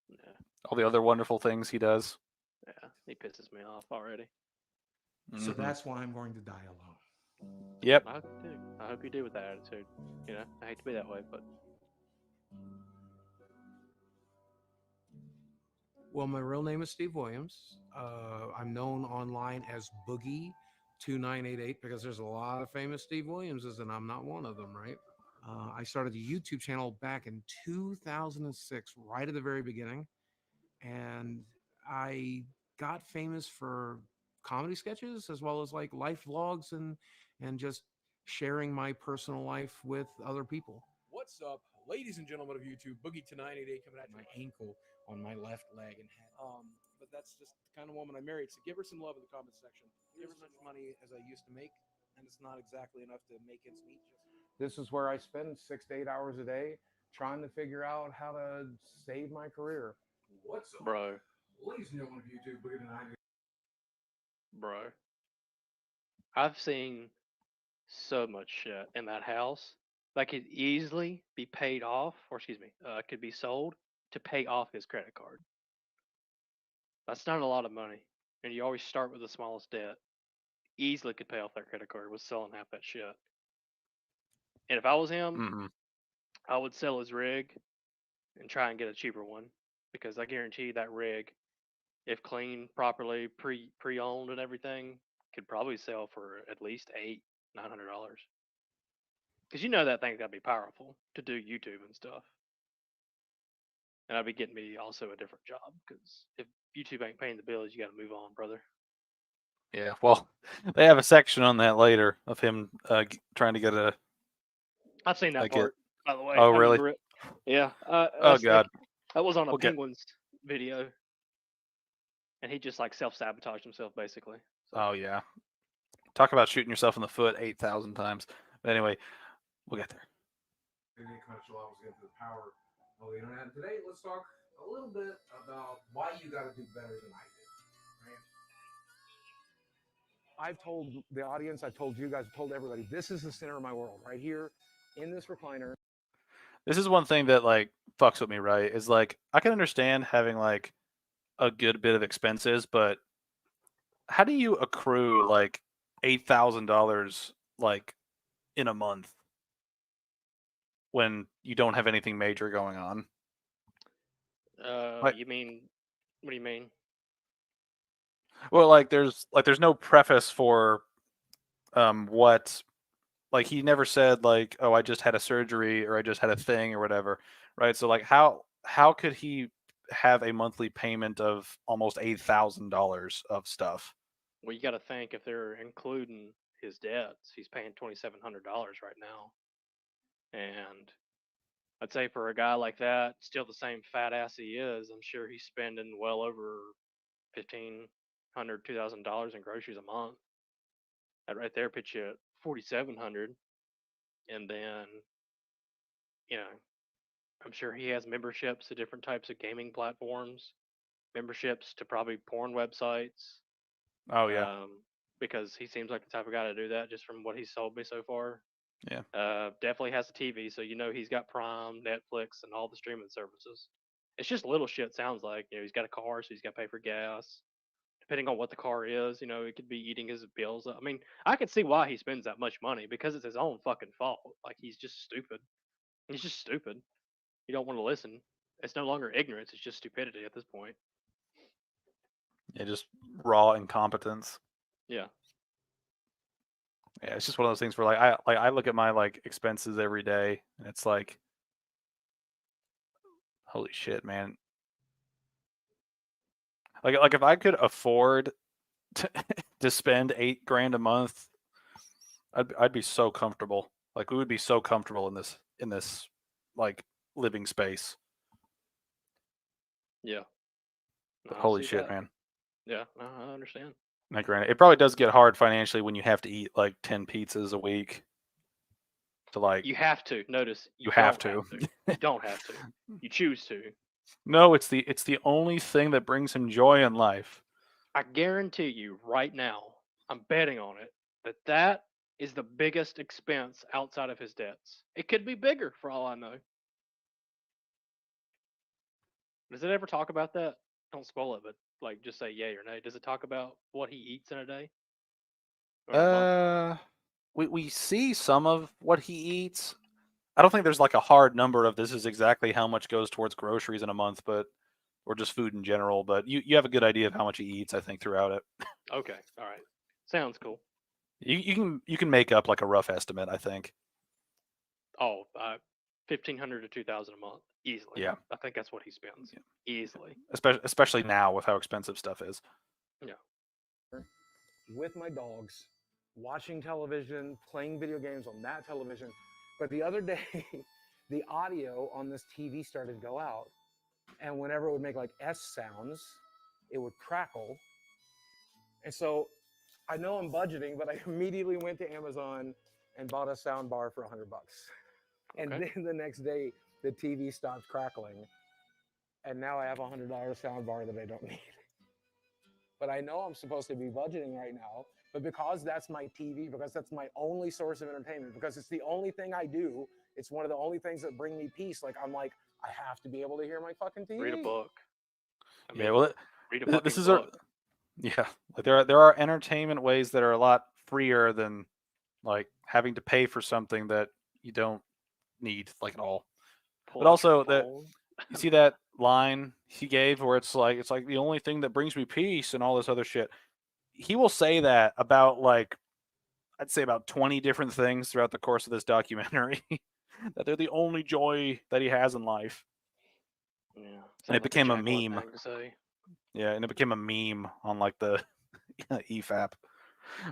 Yeah, all the other wonderful things he does? yeah, he pisses me off already. So Mhm. that's why I'm going to die alone. Yep. I hope you do. I hope you do with that attitude. I hate to be that way, but Well, my real name is Steve Williams. I'm known online as Boogie2988 because there's a lot of famous Steve Williamses, and I'm not one of them, right? I started a YouTube channel back in 2006, right at the very beginning, and I got famous for comedy sketches as well as like life vlogs and just sharing my personal life with other people. What's up, ladies and gentlemen of YouTube? Boogie2988 coming at you. My ankle on my left leg and head. But that's just the kind of woman I married. So give her some love in the comments section. Give as much money as I used to make, and it's not exactly enough to make ends meet. This is where I spend 6 to 8 hours a day trying to figure out how to save my career. What's up, bro, ladies and gentlemen of YouTube? Boogie2988. bro, I've seen so much shit in that house that could easily be paid off, or excuse me, could be sold to pay off his credit card. That's not a lot of money, and you always start with the smallest debt. Easily could pay off that credit card with selling half that shit. And if I was him, Mhm. I would sell his rig and try and get a cheaper one because I guarantee you that rig, if cleaned properly, pre-owned and everything, could probably sell for at least $800-900. Because you know that thing's got to be powerful to do YouTube and stuff. And I'd be getting me also a different job, because if YouTube ain't paying the bills, you got to move on, brother. Yeah, well, they have a section on that later of him trying to get a. I've seen that Like part, by the way. Oh, I really? remember it. Yeah. Oh That's God. that was on a We'll get- Penguins video, and he just like self-sabotaged himself basically. So, Oh yeah. Talk about shooting yourself in the foot 8,000 times. But anyway, we'll get there. Controversial levels into the power of the internet. Today, let's talk a little bit about why you got to do better than I did. Right? I've told the audience, I've told you guys, I've told everybody, this is the center of my world, right here in this recliner. This is one thing that like fucks with me, right? Is like I can understand having like a good bit of expenses, but how do you accrue like $8,000 like in a month when you don't have anything major going on? Like- you mean? What do you mean? Well, like there's no preface for what, like he never said like, oh, I just had a surgery or I just had a thing or whatever, right? So like how could he have a monthly payment of almost $8,000 of stuff? Well, you got to think if they're including his debts, he's paying $2,700 right now, and I'd say for a guy like that, still the same fat ass he is, I'm sure he's spending well over $1,500-2,000 in groceries a month. That right there puts you at 4,700, and then you know, I'm sure he has memberships to different types of gaming platforms, memberships to probably porn websites. Oh yeah. Because he seems like the type of guy to do that, just from what he's told me so far. Yeah. Definitely has a TV, so you know he's got Prime, Netflix, and all the streaming services. It's just little shit. Sounds like, you know, he's got a car, so he's got to pay for gas. Depending on what the car is, you know, it could be eating his bills. I mean, I could see why he spends that much money, because it's his own fucking fault. Like, he's just stupid. He's just stupid. You don't want to listen. It's no longer ignorance; it's just stupidity at this point. Yeah, just raw incompetence. Yeah. Yeah, it's just one of those things where like I look at my like expenses every day and it's like, holy shit, man. Like if I could afford to spend $8,000 a month, I'd be so comfortable. Like we would be so comfortable in this like living space. Yeah. But I holy see shit, that. man. Yeah, no, I understand. Like granted, it probably does get hard financially when you have to eat like 10 pizzas a week. To like You have to notice. you have don't to. You don't have to. You choose to. No, it's the only thing that brings him joy in life. I guarantee you right now, I'm betting on it, that is the biggest expense outside of his debts. It could be bigger for all I know. Does it ever talk about that? Don't spoil it, but like just say yay or nay. Does it talk about what he eats in a day? Or a month? We see some of what he eats. I don't think there's like a hard number of this is exactly how much goes towards groceries in a month, but or just food in general. But you have a good idea of how much he eats, I think, throughout it. Okay, all right. Sounds cool. You can make up like a rough estimate, I think. Oh, 1,500 to 2,000 a month, easily. Yeah. I think that's what he spends, easily. Especially now with how expensive stuff is. Yeah. With my dogs, watching television, playing video games on that television. But the other day, the audio on this TV started to go out. And whenever it would make like S sounds, it would crackle. And so I know I'm budgeting, but I immediately went to Amazon and bought a sound bar for $100. And Okay. then the next day, the TV stopped crackling. And now I have a $100 sound bar that I don't need. But I know I'm supposed to be budgeting right now. But because that's my TV, because that's my only source of entertainment, because it's the only thing I do, it's one of the only things that bring me peace. Like, I'm like, I have to be able to hear my fucking TV. Read a book. I Yeah, well, read a fucking this is book. yeah. Like there are entertainment ways that are a lot freer than like having to pay for something that you don't need like at all. Pull But out also your that phone. You see that line he gave where it's like the only thing that brings me peace and all this other shit. He will say that about like I'd say about 20 different things throughout the course of this documentary. That they're the only joy that he has in life. Yeah. And sounds it like a became a Jacqueline meme. thing to say. Yeah, and it became a meme on like the EFAP.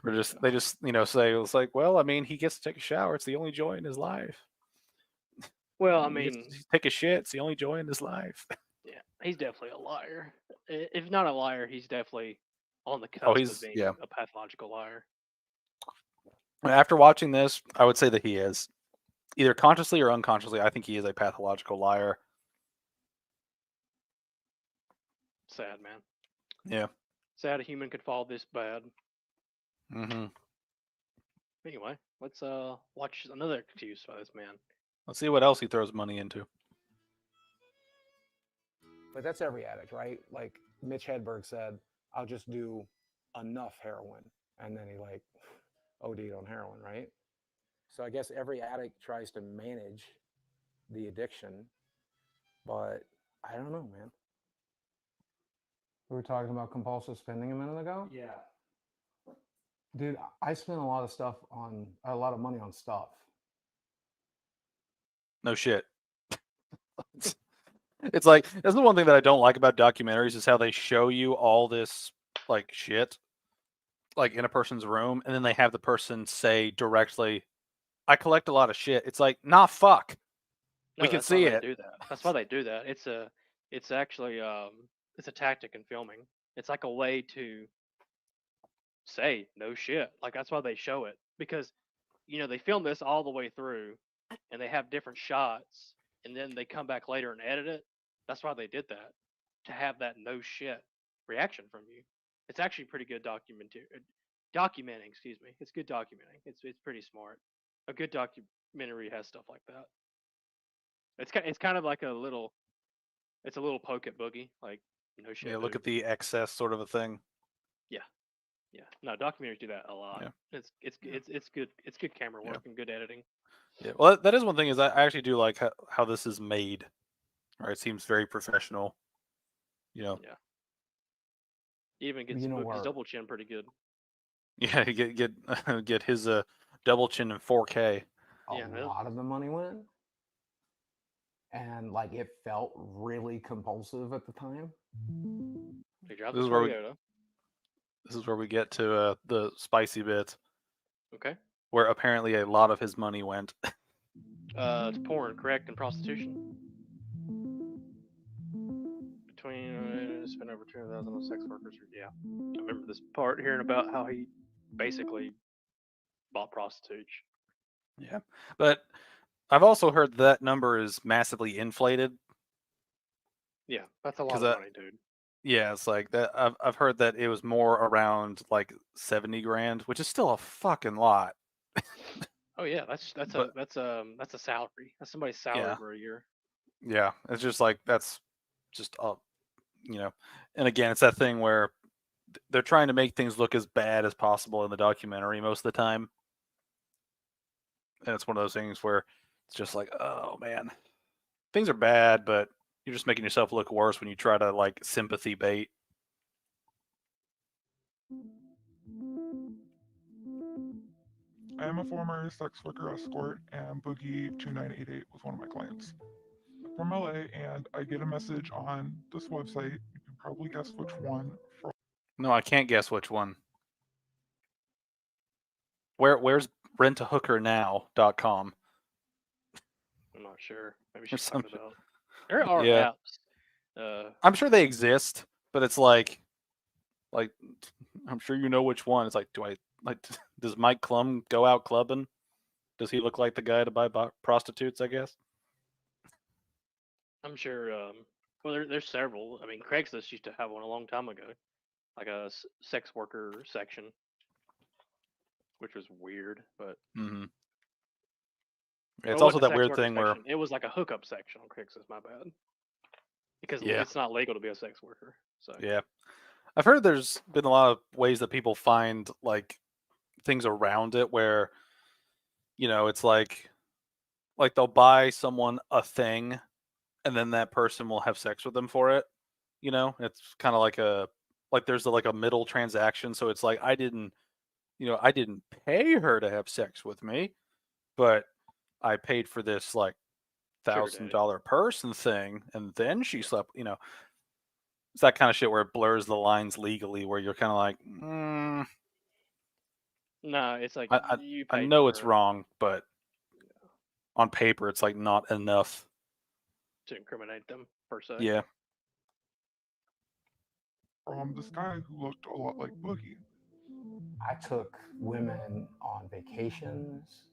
Or just Yeah. they just say it's like, well, I mean, he gets to take a shower. It's the only joy in his life. Well, I He gets mean, to take a shit. It's the only joy in his life. yeah, he's definitely a liar. If not a liar, he's definitely on the Oh, cusp of being yeah. a pathological liar. After watching this, I would say that he is either consciously or unconsciously. I think he is a pathological liar. Sad, man. Yeah. Sad a human could fall this bad. Mm-hmm. Anyway, let's watch another excuse by this man. Let's see what else he throws money into. But that's every addict, right? Like Mitch Hedberg said, I'll just do enough heroin. And then he like OD'd on heroin, right? So I guess every addict tries to manage the addiction, but I don't know, man. We were talking about compulsive spending a minute ago. Yeah. Dude, I spend a lot of money on stuff. No shit. It's like that's the one thing that I don't like about documentaries is how they show you all this like shit like in a person's room and then they have the person say directly, I collect a lot of shit. It's like, nah, fuck. No, We can that's why see they it. do that. That's why they do that. It's actually it's a tactic in filming. It's like a way to say no shit. Like that's why they show it because they film this all the way through and they have different shots and then they come back later and edit it. That's why they did that to have that no shit reaction from you. It's actually pretty good documenting. Excuse me. It's good documenting. It's pretty smart. A good documentary has stuff like that. It's kind of like a little poke at Boogie, like no shit. Yeah, look dude. at the excess sort of a thing. Yeah, no, documentaries do that a lot. Yeah. It's good. It's good camera work and good editing. Yeah. Well, that is one thing is I actually do like how this is made. Right, it seems very professional. Yeah. He even gets his double chin pretty good. Yeah, get his double chin in 4K. A lot of the money went, and like it felt really compulsive at the time. He drives a Toyota. This is where we get to the spicy bit. Okay. Where apparently a lot of his money went. To porn, correct, and prostitution. Between spent over 200,000 on sex workers. Yeah, I remember this part hearing about how he basically bought prostitutes. Yeah, but I've also heard that number is massively inflated. Yeah, that's a lot of money, dude. Yeah, it's like that. I've heard that it was more around like 70 grand, which is still a fucking lot. Oh yeah, that's a salary. That's somebody's salary for a year. Yeah, it's just like that's just and again, it's that thing where they're trying to make things look as bad as possible in the documentary most of the time, and it's one of those things where it's just like, oh man, things are bad, but you're just making yourself look worse when you try to like sympathy bait. I am a former sex worker escort, and Boogie2988 was one of my clients. From LA, and I get a message on this website. You can probably guess which one. No, I can't guess which one. Where's rentahookernow.com? I'm not sure. Maybe she's talking about. There are apps. I'm sure they exist, but it's like I'm sure you know which one. It's like, does Mike Klum go out clubbing? Does he look like the guy to buy prostitutes? I guess. I'm sure. Well, there's several. I mean, Craigslist used to have one a long time ago, like a sex worker section, which was weird, but. Mm-hmm. It's also that weird thing where it was like a hookup section on Craigslist. My bad. Because it's not legal to be a sex worker. So. Yeah, I've heard there's been a lot of ways that people find like things around it where, it's like they'll buy someone a thing, and then that person will have sex with them for it. You know, it's kind of like there's like a middle transaction. So it's like I didn't pay her to have sex with me, but I paid for this like Sugar daddy. $1,000 person thing, and then she slept. You know, it's that kind of shit where it blurs the lines legally, where you're kind of like, No, it's like I you I paid know for it's her wrong, but on paper it's like not enough. to incriminate them per se. Yeah. This guy who looked a lot like Boogie. I took women on vacations,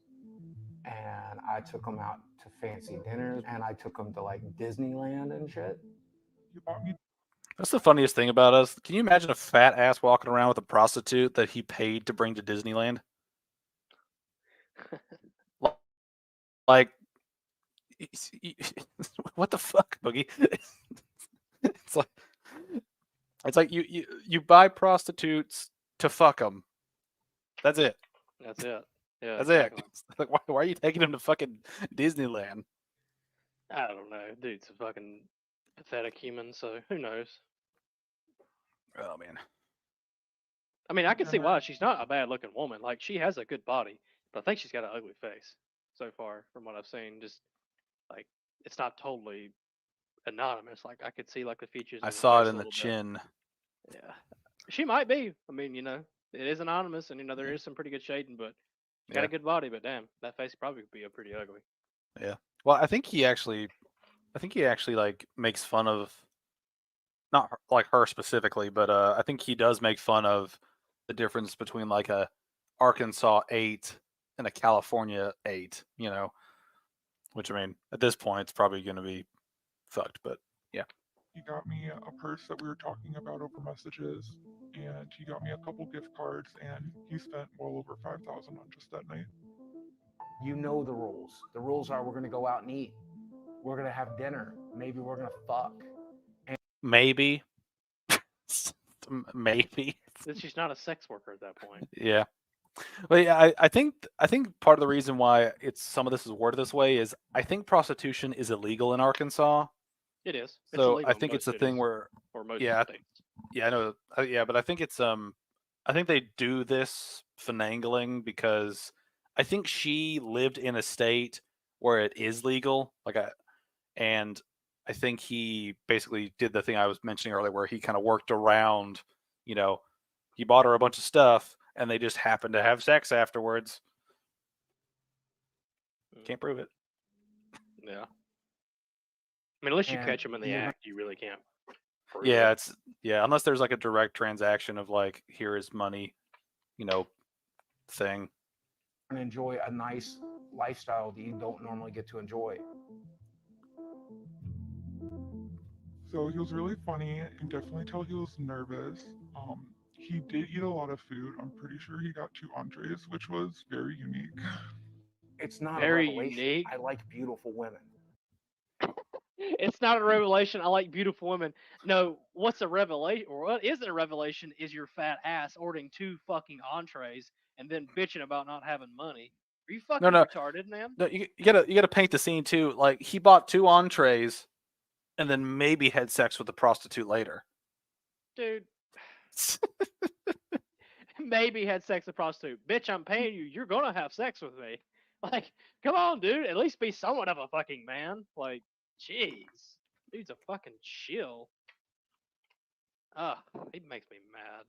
and I took them out to fancy dinners, and I took them to like Disneyland and shit. He bought me That's the funniest thing about us. Can you imagine a fat ass walking around with a prostitute that he paid to bring to Disneyland? Like, what the fuck, Boogie? It's like you buy prostitutes to fuck them. That's it. That's it. Yeah, That's exactly. it. It's like, why are you taking him to fucking Disneyland? I don't know. Dude's a fucking pathetic human, so who knows? Oh man. I mean, I can see why. She's not a bad looking woman. Like, she has a good body, but I think she's got an ugly face so far from what I've seen. Just like, it's not totally anonymous. Like, I could see like the features. I in saw the it face a in the little bit. chin. Yeah, she might be. I mean, it is anonymous, and there is some pretty good shading, but she's got Yeah. a good body. But damn, that face probably would be a pretty ugly. Yeah. Well, I think he actually like makes fun of not like her specifically, but I think he does make fun of the difference between like a Arkansas 8 and a California 8, you know. Which, I mean, at this point it's probably going to be fucked, but yeah. He got me a purse that we were talking about over messages, and he got me a couple gift cards, and he spent well over 5,000 on just that night. You know the rules. The rules are we're going to go out and eat. We're going to have dinner. Maybe we're going to fuck. Maybe. Maybe. She's not a sex worker at that point. Yeah. Well, yeah, I think part of the reason why some of this is worded this way is I think prostitution is illegal in Arkansas. It is. It's So illegal I in think most it's a cities, thing where or most yeah, states. yeah, I know. Yeah, but I think it's I think they do this finagling because I think she lived in a state where it is legal, and I think he basically did the thing I was mentioning earlier, where he kind of worked around. You know, he bought her a bunch of stuff, and they just happened to have sex afterwards. Can't prove it. Yeah. I mean, unless you And catch them in the you're act, you really can't. Prove Yeah, it. unless there's like a direct transaction of like, here is money, thing. And enjoy a nice lifestyle that you don't normally get to enjoy. So he was really funny. You can definitely tell he was nervous. He did eat a lot of food. I'm pretty sure he got 2 entrees, which was very unique. It's not Very a revelation. unique. I like beautiful women. It's not a revelation. I like beautiful women. No, what's a revelation, or what isn't a revelation, is your fat ass ordering 2 fucking entrees and then bitching about not having money. Are you fucking No. retarded, man? No, you gotta paint the scene too. Like he bought 2 entrees, and then maybe had sex with the prostitute later. Dude, maybe had sex with a prostitute. Bitch, I'm paying you. You're gonna have sex with me. Like, come on, dude. At least be somewhat of a fucking man. Like, jeez. Dude's a fucking chill. Ugh, he makes me mad.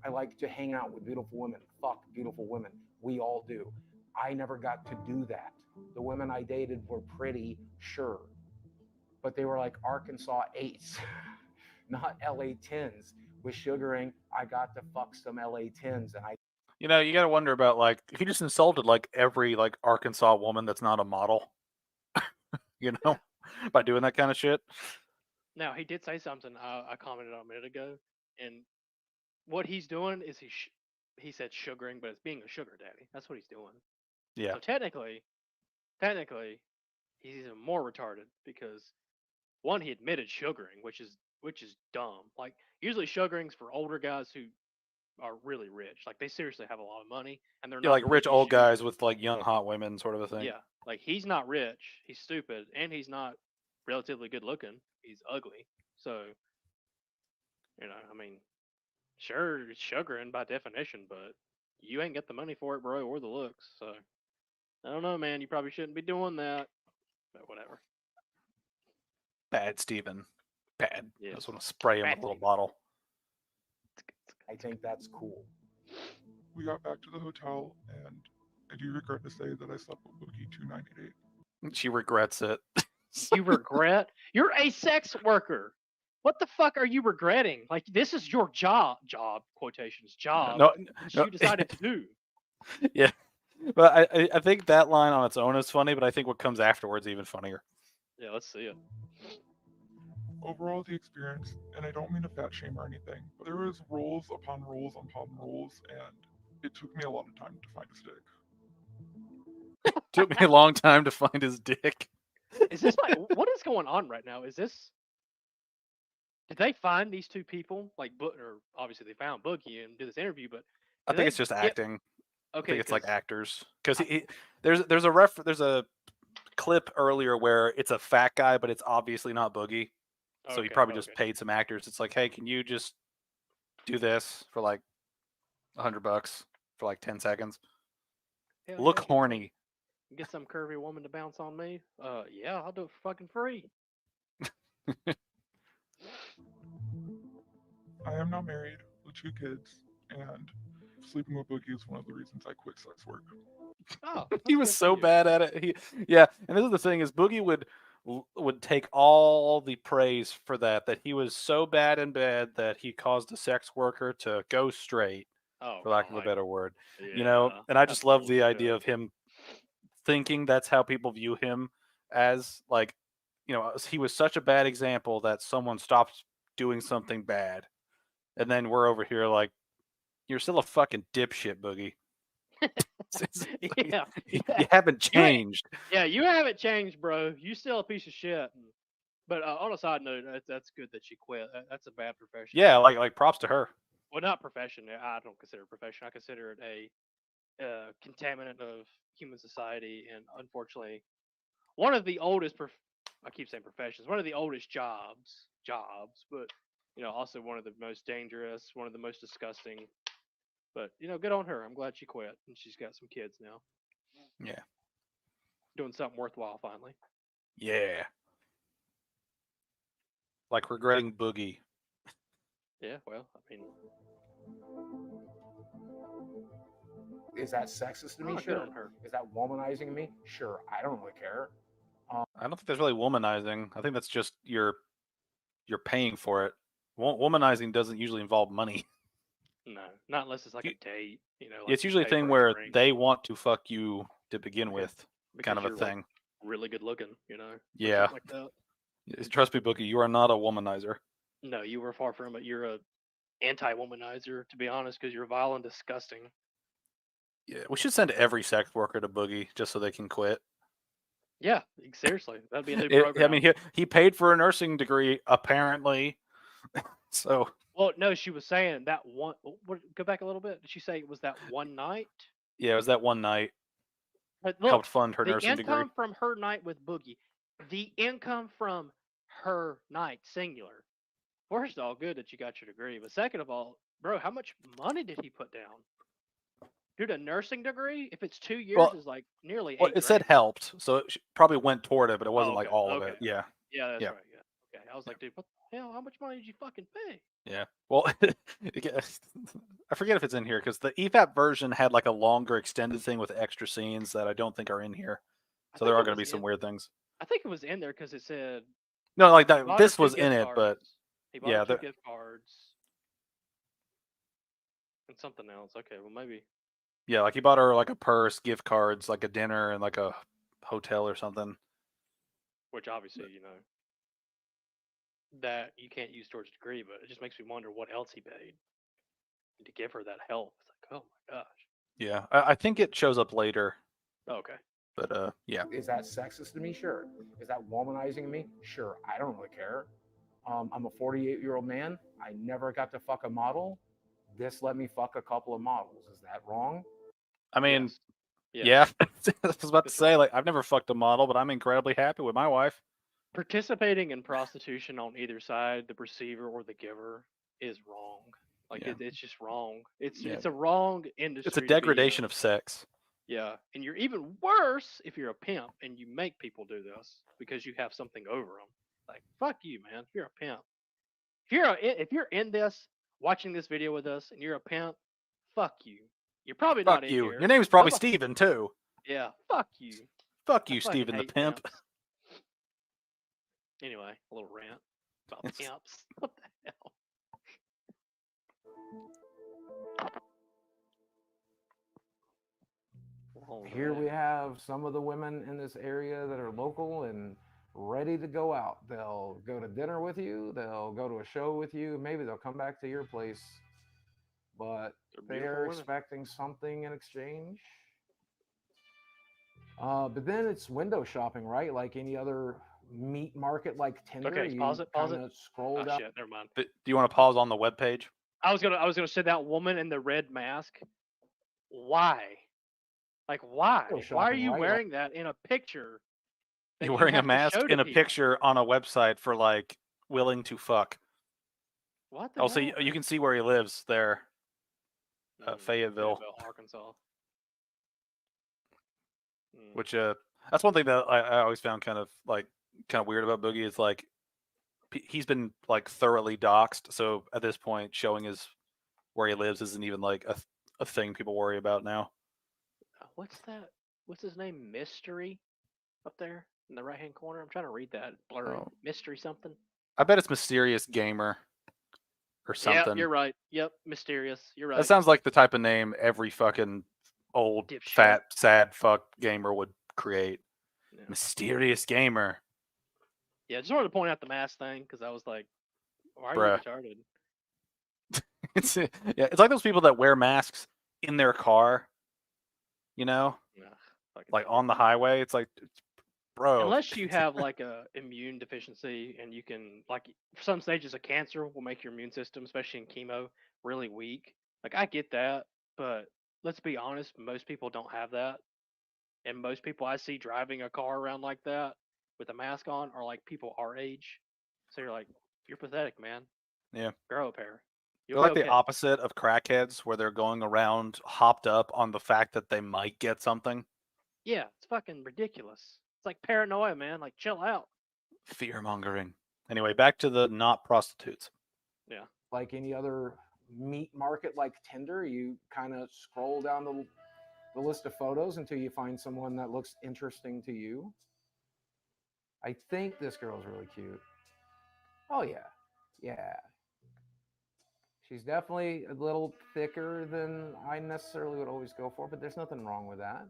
I like to hang out with beautiful women, fuck beautiful women. We all do. I never got to do that. The women I dated were pretty, sure, but they were like Arkansas 8s, not LA 10s. With sugaring, I got to fuck some LA 10s, and You gotta wonder about like he just insulted like every like Arkansas woman that's not a model. By doing that kind of shit. Now, he did say something I commented on a minute ago, and what he's doing is he said sugaring, but it's being a sugar daddy. That's what he's doing. Yeah. So technically, he's even more retarded because one, he admitted sugaring, which is dumb. Like usually sugaring's for older guys who are really rich. Like they seriously have a lot of money and they're Yeah, not like really rich old issues. guys with like young hot women, sort of a thing. Yeah, Like he's not rich, he's stupid, and he's not relatively good looking. He's ugly. So, I mean, sure, it's sugaring by definition, but you ain't got the money for it, bro, or the looks. So, I don't know, man. You probably shouldn't be doing that. But whatever. Bad, Steven. Bad. I Yes. just want to spray him Bad with a little Steven. bottle. I think that's cool. We got back to the hotel, and I do regret to say that I slept with Boogie2988. She regrets it. You regret? You're a sex worker. What the fuck are you regretting? Like this is your job quotations job No, that no. you decided to do. Yeah. But I think that line on its own is funny, but I think what comes afterwards is even funnier. Yeah, let's see it. Overall, the experience, and I don't mean to fat shame or anything, but there was rules upon rules upon rules, and it took me a lot of time to find a stick. Took me a long time to find his dick. Is this like what is going on right now? Is this? Did they find these two people? Like, or obviously they found Boogie and did this interview, but I did think they it's just get- acting. I Okay, think it's like 'cause- actors. Because there's a clip earlier where it's a fat guy, but it's obviously not Boogie. So he okay, probably just okay. paid some actors. It's like, hey, can you just do this for like $100 for like 10 seconds? Hell Look yeah, get horny. Get some curvy woman to bounce on me. Yeah, I'll do it for fucking free. I am now married with 2 kids, and sleeping with Boogie is one of the reasons I quit sex work. Oh, He that's was good for so you. bad at it. Yeah, and this is the thing is Boogie would take all the praise for that he was so bad in bed that he caused a sex worker to go straight, Oh, for lack of a God. better word. Yeah, And I that's just love the bullshit. idea of him thinking that's how people view him as like, he was such a bad example that someone stopped doing something bad. And then we're over here like, you're still a fucking dipshit, Boogie. Yeah, You yeah. haven't You ain't- changed. Yeah, you haven't changed, bro. You still a piece of shit. But on a side note, that's good that you quit. That's a bad profession. Yeah, like props to her. Well, not profession. I don't consider it a profession. I consider it a contaminant of human society, and unfortunately, one of the oldest. I keep saying professions. One of the oldest jobs, but also one of the most dangerous, one of the most disgusting. But good on her. I'm glad she quit, and she's got some kids now. Yeah. Doing something worthwhile finally. Yeah. Like regretting Boogie. Yeah, well, I mean, Is that sexist to me? good Sure. on her. Is that womanizing me? Sure. I don't really care. I don't think that's really womanizing. I think that's just you're paying for it. Womanizing doesn't usually involve money. No, not unless it's like You- a date. Like It's usually a pay for thing where drink they want to fuck you to begin Okay. with, because kind of a you're, like, thing. really good looking, or Yeah. something like that. Trust me, Boogie, you are not a womanizer. No, you were far from it. You're a anti-womanizer, to be honest, because you're vile and disgusting. Yeah, we should send every sex worker to Boogie just so they can quit. Yeah, seriously, that'd be a new I program. mean, he paid for a nursing degree apparently, so Well, no, she was saying that one. Go back a little bit. Did she say it was that one night? yeah, it was that one night But look, helped fund her the nursing degree. income from her night with Boogie, the income from her night, singular. First of all, good that you got your degree, but second of all, bro, how much money did he put down? Dude, a nursing degree, if it's 2 years, Well, is like nearly Well, $8 it said grand. helped, so it probably went toward it, but it wasn't Oh, like okay, all of okay. it. Yeah, Yeah, that's Yeah. right. Yeah. Okay. I was like, dude, what the hell? How much money did you fucking pay? yeah. Well, I forget if it's in here because the EFAP version had like a longer extended thing with extra scenes that I don't think are in here. I So there think are it going to be was some in- weird things. I think it was in there because it said No, like he that. bought her This 2 was in gift it, but cards. He bought yeah, her 2 there- gift cards and something else. Okay, well maybe. yeah, like he bought her like a purse, gift cards, like a dinner, and like a hotel or something. Which obviously, that you can't use towards a degree, but it just makes me wonder what else he paid to give her that help. It's like, oh my gosh. Yeah, I think it shows up later, Okay. but yeah. Is that sexist to me? Sure. Is that womanizing me? Sure. I don't really care. I'm a 48-year-old man. I never got to fuck a model. This let me fuck a couple of models. Is that wrong? I mean, Yes. Yeah. I was about to say, like, I've never fucked a model, but I'm incredibly happy with my wife. Participating in prostitution on either side, the receiver or the giver, is wrong. Like Yeah. it's just wrong. It's Yeah. it's a wrong industry. It's a to be in. degradation of sex. Yeah, and you're even worse if you're a pimp and you make people do this because you have something over them. Like fuck you, man. If you're a pimp, if you're in this, watching this video with us, and you're a pimp, fuck you. You're probably Fuck not in you. here. Your name's probably Fuck- Steven, too. Yeah, fuck you. Fuck I you, fucking Steven the hate pimp. pimps. Anyway, a little rant about It's- pimps. What the hell? Here we have some of the women in this area that are local and ready to go out. They'll go to dinner with you, they'll go to a show with you, maybe they'll come back to your place, but They're they beautiful are women. expecting something in exchange. But then it's window shopping, right? Like any other meat market like Tinder. Okay, you pause it. kinda scroll Oh down. shit, never mind. Do you want to pause on the webpage? I was gonna say that woman in the red mask. Why? Like why? Window Why are shopping, you right? wearing that in a picture? that You're you wearing a have to mask show to in a people? picture on a website for, like, willing to fuck. What the Also, hell? you can see where he lives there. Mm, Fayetteville. Arkansas. Mm. Which that's one thing that I always found kind of weird about Boogie is like he's been like thoroughly doxxed, so at this point showing his where he lives isn't even like a thing people worry about now. What's that? What's his name? Mystery up there in the right hand corner. I'm trying to read that. Blurry. Oh. Mystery something. I bet it's Mysterious Gamer or something. Yeah, you're right. Yep, mysterious. You're right. That sounds like the type of name every fucking old Dipshit. fat sad fuck gamer would create. Yeah. Mysterious Gamer. Yeah, just wanted to point out the mask thing because I was like, why are Bruh. you retarded? It's like those people that wear masks in their car, you know, Ugh, fucking like dumb. on the highway. It's like, bro. Unless you have like a immune deficiency and you can like some stages of cancer will make your immune system, especially in chemo, really weak. Like I get that, but let's be honest, most people don't have that. And most people I see driving a car around like that with a mask on are like people our age. So you're like, you're pathetic, man. Yeah. Grow a pair. They're like the opposite of crackheads, where they're going around hopped up on the fact that they might get something. Yeah, it's fucking ridiculous. It's like paranoia, man. Like chill out. Fear mongering. Anyway, back to the not prostitutes. Yeah. Like any other meat market like Tinder, you kind of scroll down the list of photos until you find someone that looks interesting to you. I think this girl's really cute. Oh yeah. Yeah. She's definitely a little thicker than I necessarily would always go for, but there's nothing wrong with that.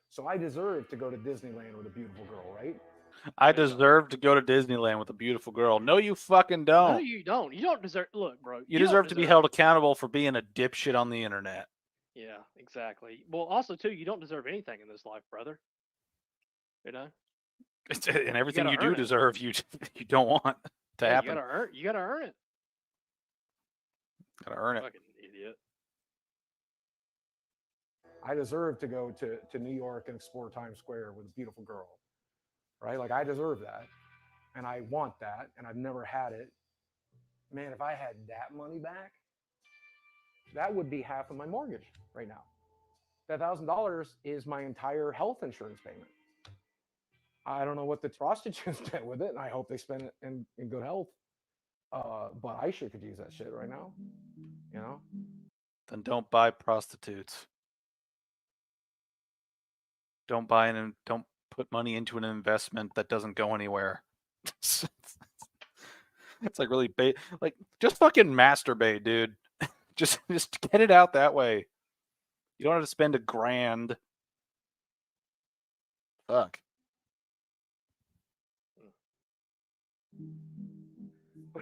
So I deserve to go to Disneyland with a beautiful girl, right? I deserve to go to Disneyland with a beautiful girl. No, you fucking don't. No, you don't. You don't deserve. Look, bro. You don't deserve to be held accountable for being a dipshit on the internet. Yeah, exactly. Well, also too, you don't deserve anything in this life, brother. You know. And everything you do earn it. deserve, you don't want to happen. You gotta earn it. Gotta earn it. Fucking idiot. I deserve to go to New York and explore Times Square with a beautiful girl, right? Like I deserve that, and I want that, and I've never had it. Man, if I had that money back, that would be half of my mortgage right now. That $1,000 is my entire health insurance payment. I don't know what the prostitutes did with it, and I hope they spend it in good health. But I sure could use that shit right now, you know? Then don't buy prostitutes. Don't buy and don't put money into an investment that doesn't go anywhere. It's like really like just fucking masturbate, dude. just get it out that way. You don't have to spend $1,000. Fuck.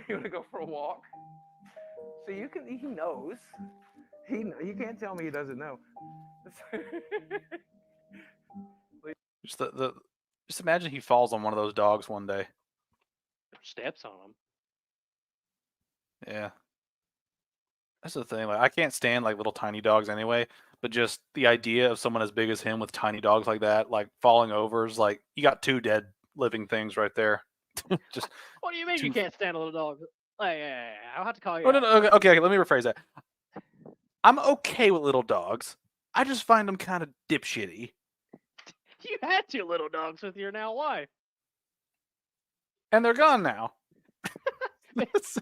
You want to go for a walk? So he knows. You can't tell me he doesn't know. Just imagine he falls on one of those dogs one day. Steps on them. Yeah. That's the thing. Like I can't stand like little tiny dogs anyway, but just the idea of someone as big as him with tiny dogs like that, like falling over, is like you got 2 dead living things right there. Just What do you mean you 2 can't stand a little dog? Like, I'll have to call you. Oh no, out. no, okay, let me rephrase that. I'm okay with little dogs. I just find them kind of dipshitty. You had 2 little dogs with your now wife. And they're gone now.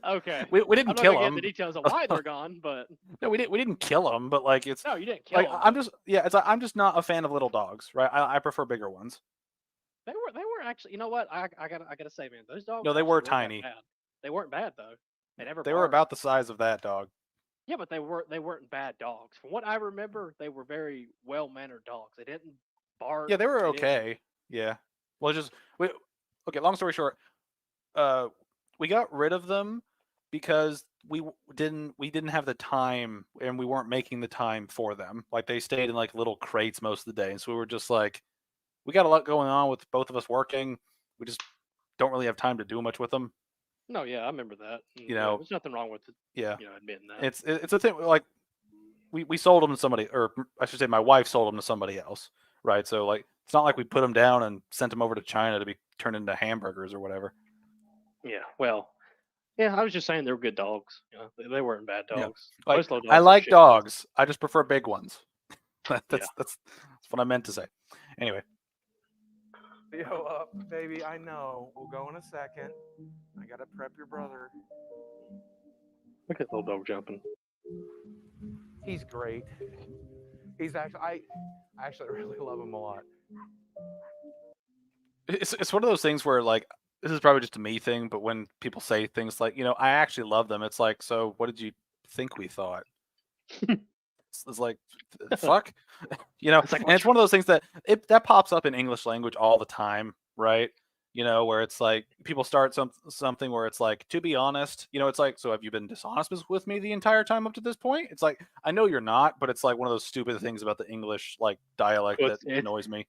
Okay. We I'm didn't not kill gonna get them. the details of why they're gone, but No, we didn't kill them, but like it's no, you didn't kill like them. it's like I'm just not a fan of little dogs, right? I prefer bigger ones. They were actually. You know what? I gotta say, man, those dogs. No, they actually were weren't that tiny. bad. They weren't bad though. They never. They were barked. about the size of that dog. Yeah, but they weren't bad dogs. From what I remember, they were very well mannered dogs. They didn't bark. Yeah, they were they didn't- okay. Yeah. Well, okay. Long story short, we got rid of them because we didn't have the time, and we weren't making the time for them. Like they stayed in like little crates most of the day, and so we were just like, we got a lot going on with both of us working. We just don't really have time to do much with them. No, yeah, I remember that. And, You know, there's nothing wrong with it. Yeah. Admitting that. It's a thing. Like we sold them to somebody, or I should say, my wife sold them to somebody else, right? So like, it's not like we put them down and sent them over to China to be turned into hamburgers or whatever. Yeah. Well. Yeah, I was just saying they were good dogs. They weren't bad Yeah. dogs. Like, Most little dogs I are like shit dogs. I just prefer big ones. that's Yeah. that's what I meant to say. Anyway, Yo, baby, I know. We'll go in a second. I gotta prep your brother. Look at little dog jumping. He's great. He's actually, I actually really love him a lot. it's one of those things where like, this is probably just a me thing, but when people say things like, I actually love them, it's like, so what did you think we thought? It's like, fuck, It's like, and it's one of those things that that pops up in English language all the time, right? Where it's like people start something where it's like, to be honest, it's like, so have you been dishonest with me the entire time up to this point? It's like, I know you're not, but it's like one of those stupid things about the English like dialect that annoys me.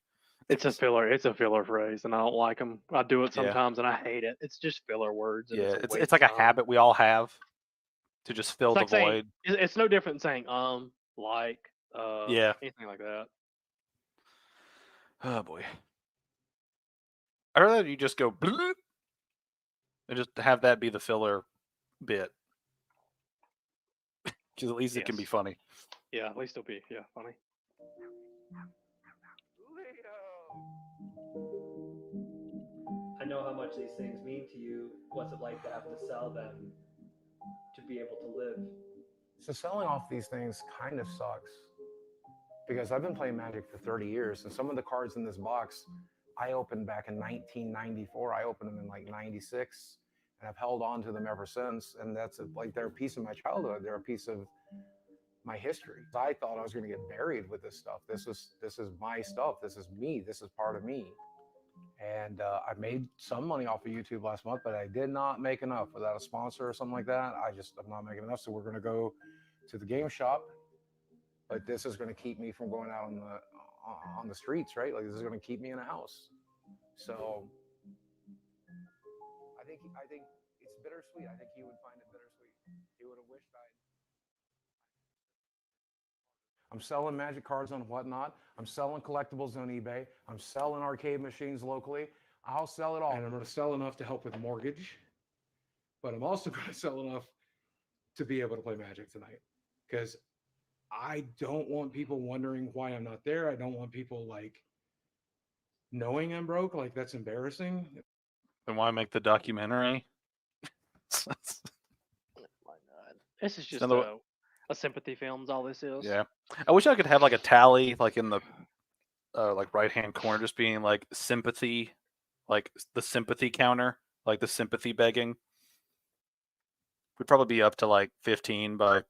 It's a filler. It's a filler phrase, and I don't like them. I do it Yeah. sometimes, and I hate it. It's just filler words. And Yeah, it's it's like a habit we all have to just fill It's the like saying, void. it's no different than saying like, Yeah. anything like that. Oh boy. I'd rather you just go bloop and just have that be the filler bit. Because at least it can be Yes. funny. Yeah, at least it'll be funny. I know how much these things mean to you. What's it like to have to sell them to be able to live? So selling off these things kind of sucks because I've been playing Magic for 30 years, and some of the cards in this box I opened back in 1994. I opened them in like 96, and I've held on to them ever since. And that's like they're a piece of my childhood. They're a piece of my history. I thought I was going to get buried with this stuff. This is my stuff. This is me. This is part of me. And I made some money off of YouTube last month, but I did not make enough without a sponsor or something like that. I'm not making enough. So we're going to go to the game shop, but this is going to keep me from going out on the streets, right? Like this is going to keep me in a house. So I think it's bittersweet. I think he would find it bittersweet. He would have wished I'm selling Magic cards on Whatnot. I'm selling collectibles on eBay. I'm selling arcade machines locally. I'll sell it all. And I'm going to sell enough to help with mortgage. But I'm also going to sell enough to be able to play Magic tonight. Because I don't want people wondering why I'm not there. I don't want people like knowing I'm broke. Like that's embarrassing. Then why make the documentary? Why not? This is just Another- a sympathy film's all this is. Yeah. I wish I could have like a tally like in the like right hand corner, just being like sympathy, like the sympathy counter, like the sympathy begging. We'd probably be up to like 15 by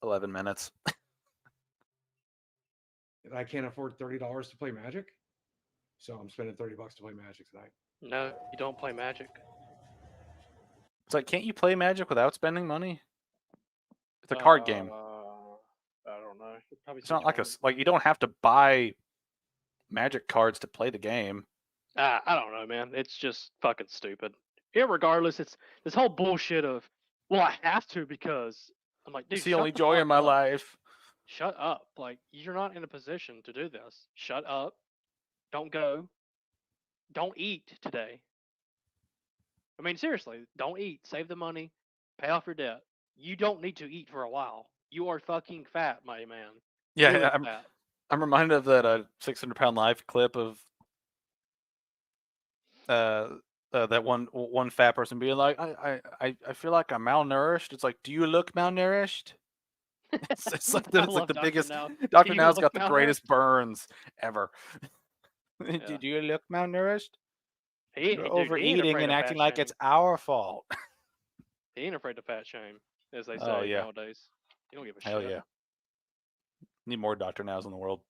11 minutes. I can't afford $30 to play Magic. So I'm spending $30 to play Magic tonight. No, you don't play Magic. It's like, can't you play Magic without spending money? It's a card game. I don't know. It's not like like you don't have to buy Magic cards to play the game. I don't know, man. It's just fucking stupid. Irregardless, it's this whole bullshit of, well, I have to because I'm like, dude, It's the shut only the joy in fuck my up. life. shut up. Like, you're not in a position to do this. Shut up. Don't go. Don't eat today. I mean, seriously, don't eat. Save the money. Pay off your debt. You don't need to eat for a while. You are fucking fat, my man. Yeah, Really I'm fat. I'm reminded of that 600-pound life clip of that one fat person being like, I feel like I'm malnourished. It's like, do you look malnourished? It's like I it's like love the Dr. biggest. Now. Dr. Do you Now's look got the malnourished? greatest burns ever. Yeah. Do you look malnourished? He, You're dude, he ain't overeating afraid and of acting fat like shame. it's our fault. He ain't afraid of fat shame, as they say Oh, yeah. nowadays. You don't give a Hell shit. yeah. Need more Dr. Nows in the world.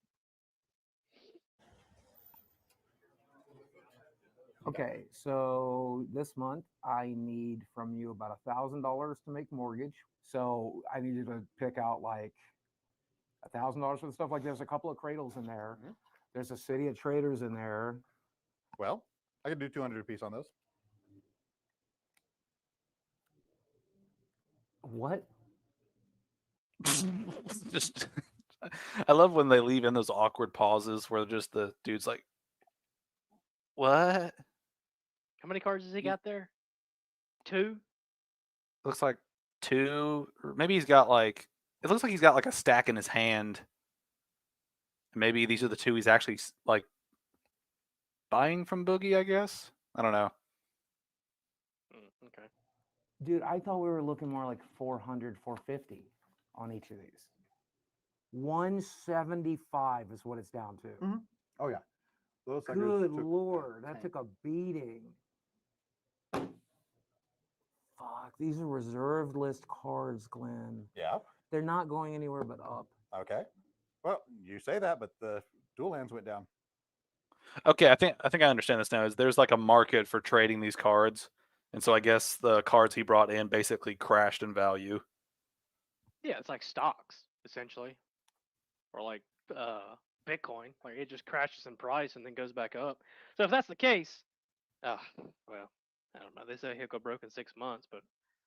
Okay, so this month I need from you about $1,000 to make mortgage. So I need you to pick out like $1,000 for the stuff. Like there's a couple of cradles in there. Mhm. There's a city of traders in there. Well, I could do 200 a piece on those. What? Just, I love when they leave in those awkward pauses where just the dude's like, "What?" How many cards has he Ye- got there? 2? Looks like 2, or maybe he's got like. It looks like he's got like a stack in his hand. And maybe these are the 2 he's actually like buying from Boogie. I guess I don't know. Okay. Dude, I thought we were looking more like 400, 450 on each of these. 175 is what it's down to. Mhm. Oh yeah, those suckers Good took- Lord, that took a beating. Fuck, these are reserved list cards, Glenn. Yeah. They're not going anywhere but up. Okay. Well, you say that, but the dual lands went down. Okay, I think I understand this now. Is there's like a market for trading these cards, and so I guess the cards he brought in basically crashed in value. Yeah, it's like stocks, essentially. Or like Bitcoin. Like, it just crashes in price and then goes back up. So if that's the case, well, I don't know. They say he'll go broke in 6 months, but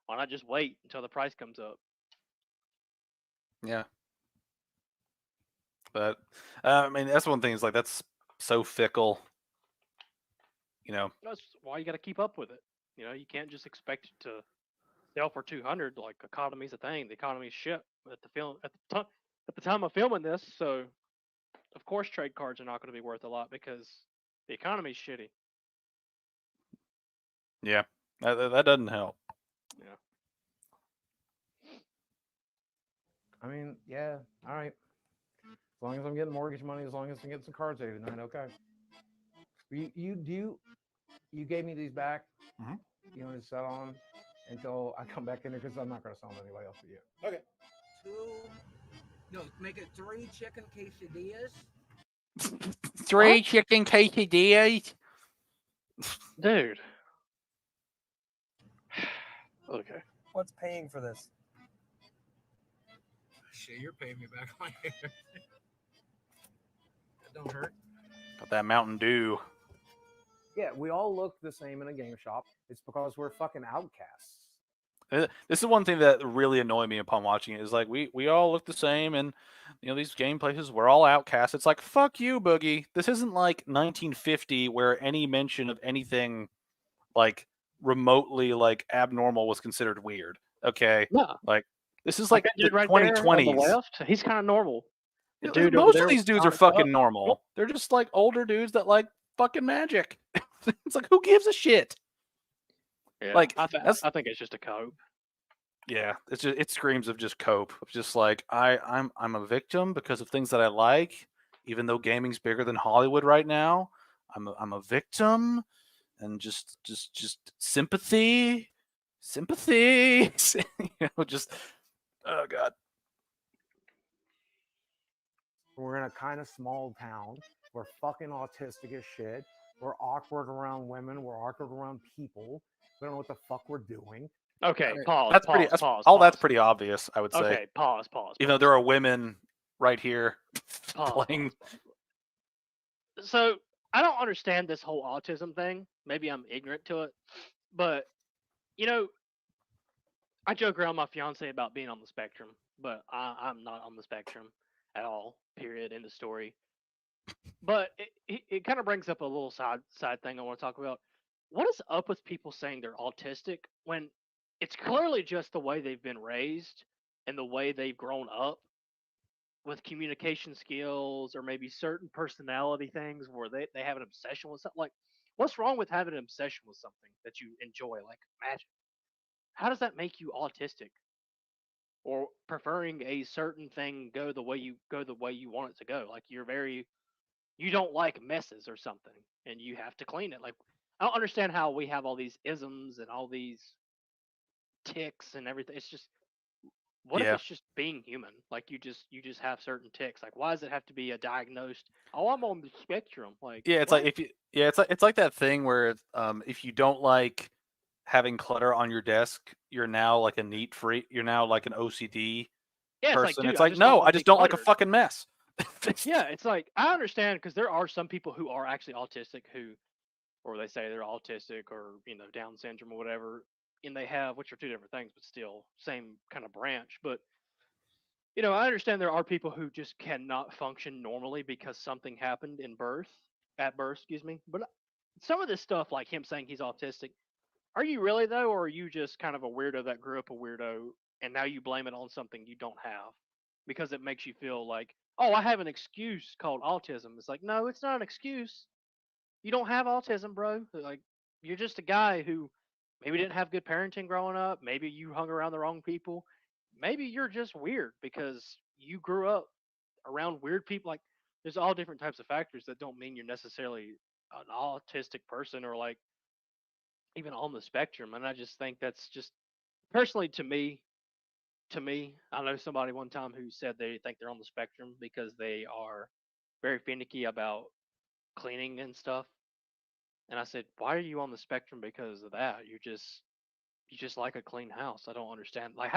why not just wait until the price comes up? Yeah. But I mean, that's one thing. Is like that's so fickle. You know. That's why you got to keep up with it. You know, you can't just expect it to sell for 200. Like, economy's a thing. The economy's shit at the time of filming this. So, of course, trade cards are not going to be worth a lot because the economy's shitty. Yeah, that doesn't help. Yeah. I mean, yeah, all right. As long as I'm getting mortgage money, as long as I'm getting some cards every night, okay. You gave me these back. Mhm. You want to set on until I come back in here because I'm not going to sell them to anybody else but you. Okay. Make it 3 chicken quesadillas. 3 chicken quesadillas. Dude. Okay. What's paying for this? Shit, you're paying me back on here. That don't hurt. Got that Mountain Dew. Yeah, we all look the same in a game shop. It's because we're fucking outcasts. This is one thing that really annoyed me upon watching it. Is like we all look the same, and you know these game places we're all outcasts. It's like fuck you, Boogie. This isn't like 1950 where any mention of anything like remotely like abnormal was considered weird. Okay, No. like this is like that the dude right there on the 2020s. left, he's kind of normal. The dude over Most there of these with dudes are Sonic fucking up. normal. They're just like older dudes that like fucking magic. It's like who gives a shit? Yeah, Like, I that's- think it's just a cope. Yeah, it's just it screams of just cope. Of just like I'm a victim because of things that I like, even though gaming's bigger than Hollywood right now. I'm a victim, and just sympathy, you know, just oh god. We're in a kind of small town. We're fucking autistic as shit. We're awkward around women. We're awkward around people. We don't know what the fuck we're doing. Okay, pause. That's pause, pretty. pause. All that's pause. pretty obvious, I would say. Okay, pause. Even though there are women right here Pause, playing. pause. So I don't understand this whole autism thing. Maybe I'm ignorant to it, but you know, I joke around with my fiance about being on the spectrum. but I'm not on the spectrum at all. Period. End of story. But it kind of brings up a little side thing I want to talk about. What is up with people saying they're autistic when it's clearly just the way they've been raised and the way they've grown up with communication skills or maybe certain personality things where they have an obsession with something. Like, what's wrong with having an obsession with something that you enjoy, like magic? How does that make you autistic? Or preferring a certain thing go the way you want it to go? Like you don't like messes or something and you have to clean it. Like, I don't understand how we have all these isms and all these ticks and everything. It's just, what if Yeah. it's just being human? Like, you just have certain ticks. Like, why does it have to be a diagnosed, oh, I'm on the spectrum? Like, Yeah, it's what? like if you yeah, it's like that thing where if you don't like having clutter on your desk, you're now like a neat freak. You're now like an OCD Yeah, it's like, person. dude, It's I like, just don't no, want I to be just don't like a cluttered. fucking mess. Yeah, it's like, I understand because there are some people who are actually autistic who, or they say they're autistic or, Down syndrome or whatever, and they have, which are two different things, but still same kind of branch. But I understand there are people who just cannot function normally because something happened at birth, excuse me. But some of this stuff, like him saying he's autistic, are you really though, or are you just kind of a weirdo that grew up a weirdo and now you blame it on something you don't have because it makes you feel like, oh, I have an excuse called autism? It's like, no, it's not an excuse. You don't have autism, bro. Like, you're just a guy who maybe didn't have good parenting growing up. Maybe you hung around the wrong people. Maybe you're just weird because you grew up around weird people. Like, there's all different types of factors that don't mean you're necessarily an autistic person or like even on the spectrum. And I just think that's just personally to me, I know somebody one time who said they think they're on the spectrum because they are very finicky about cleaning and stuff. And I said, "Why are you on the spectrum because of that? You just like a clean house. I don't understand. Like,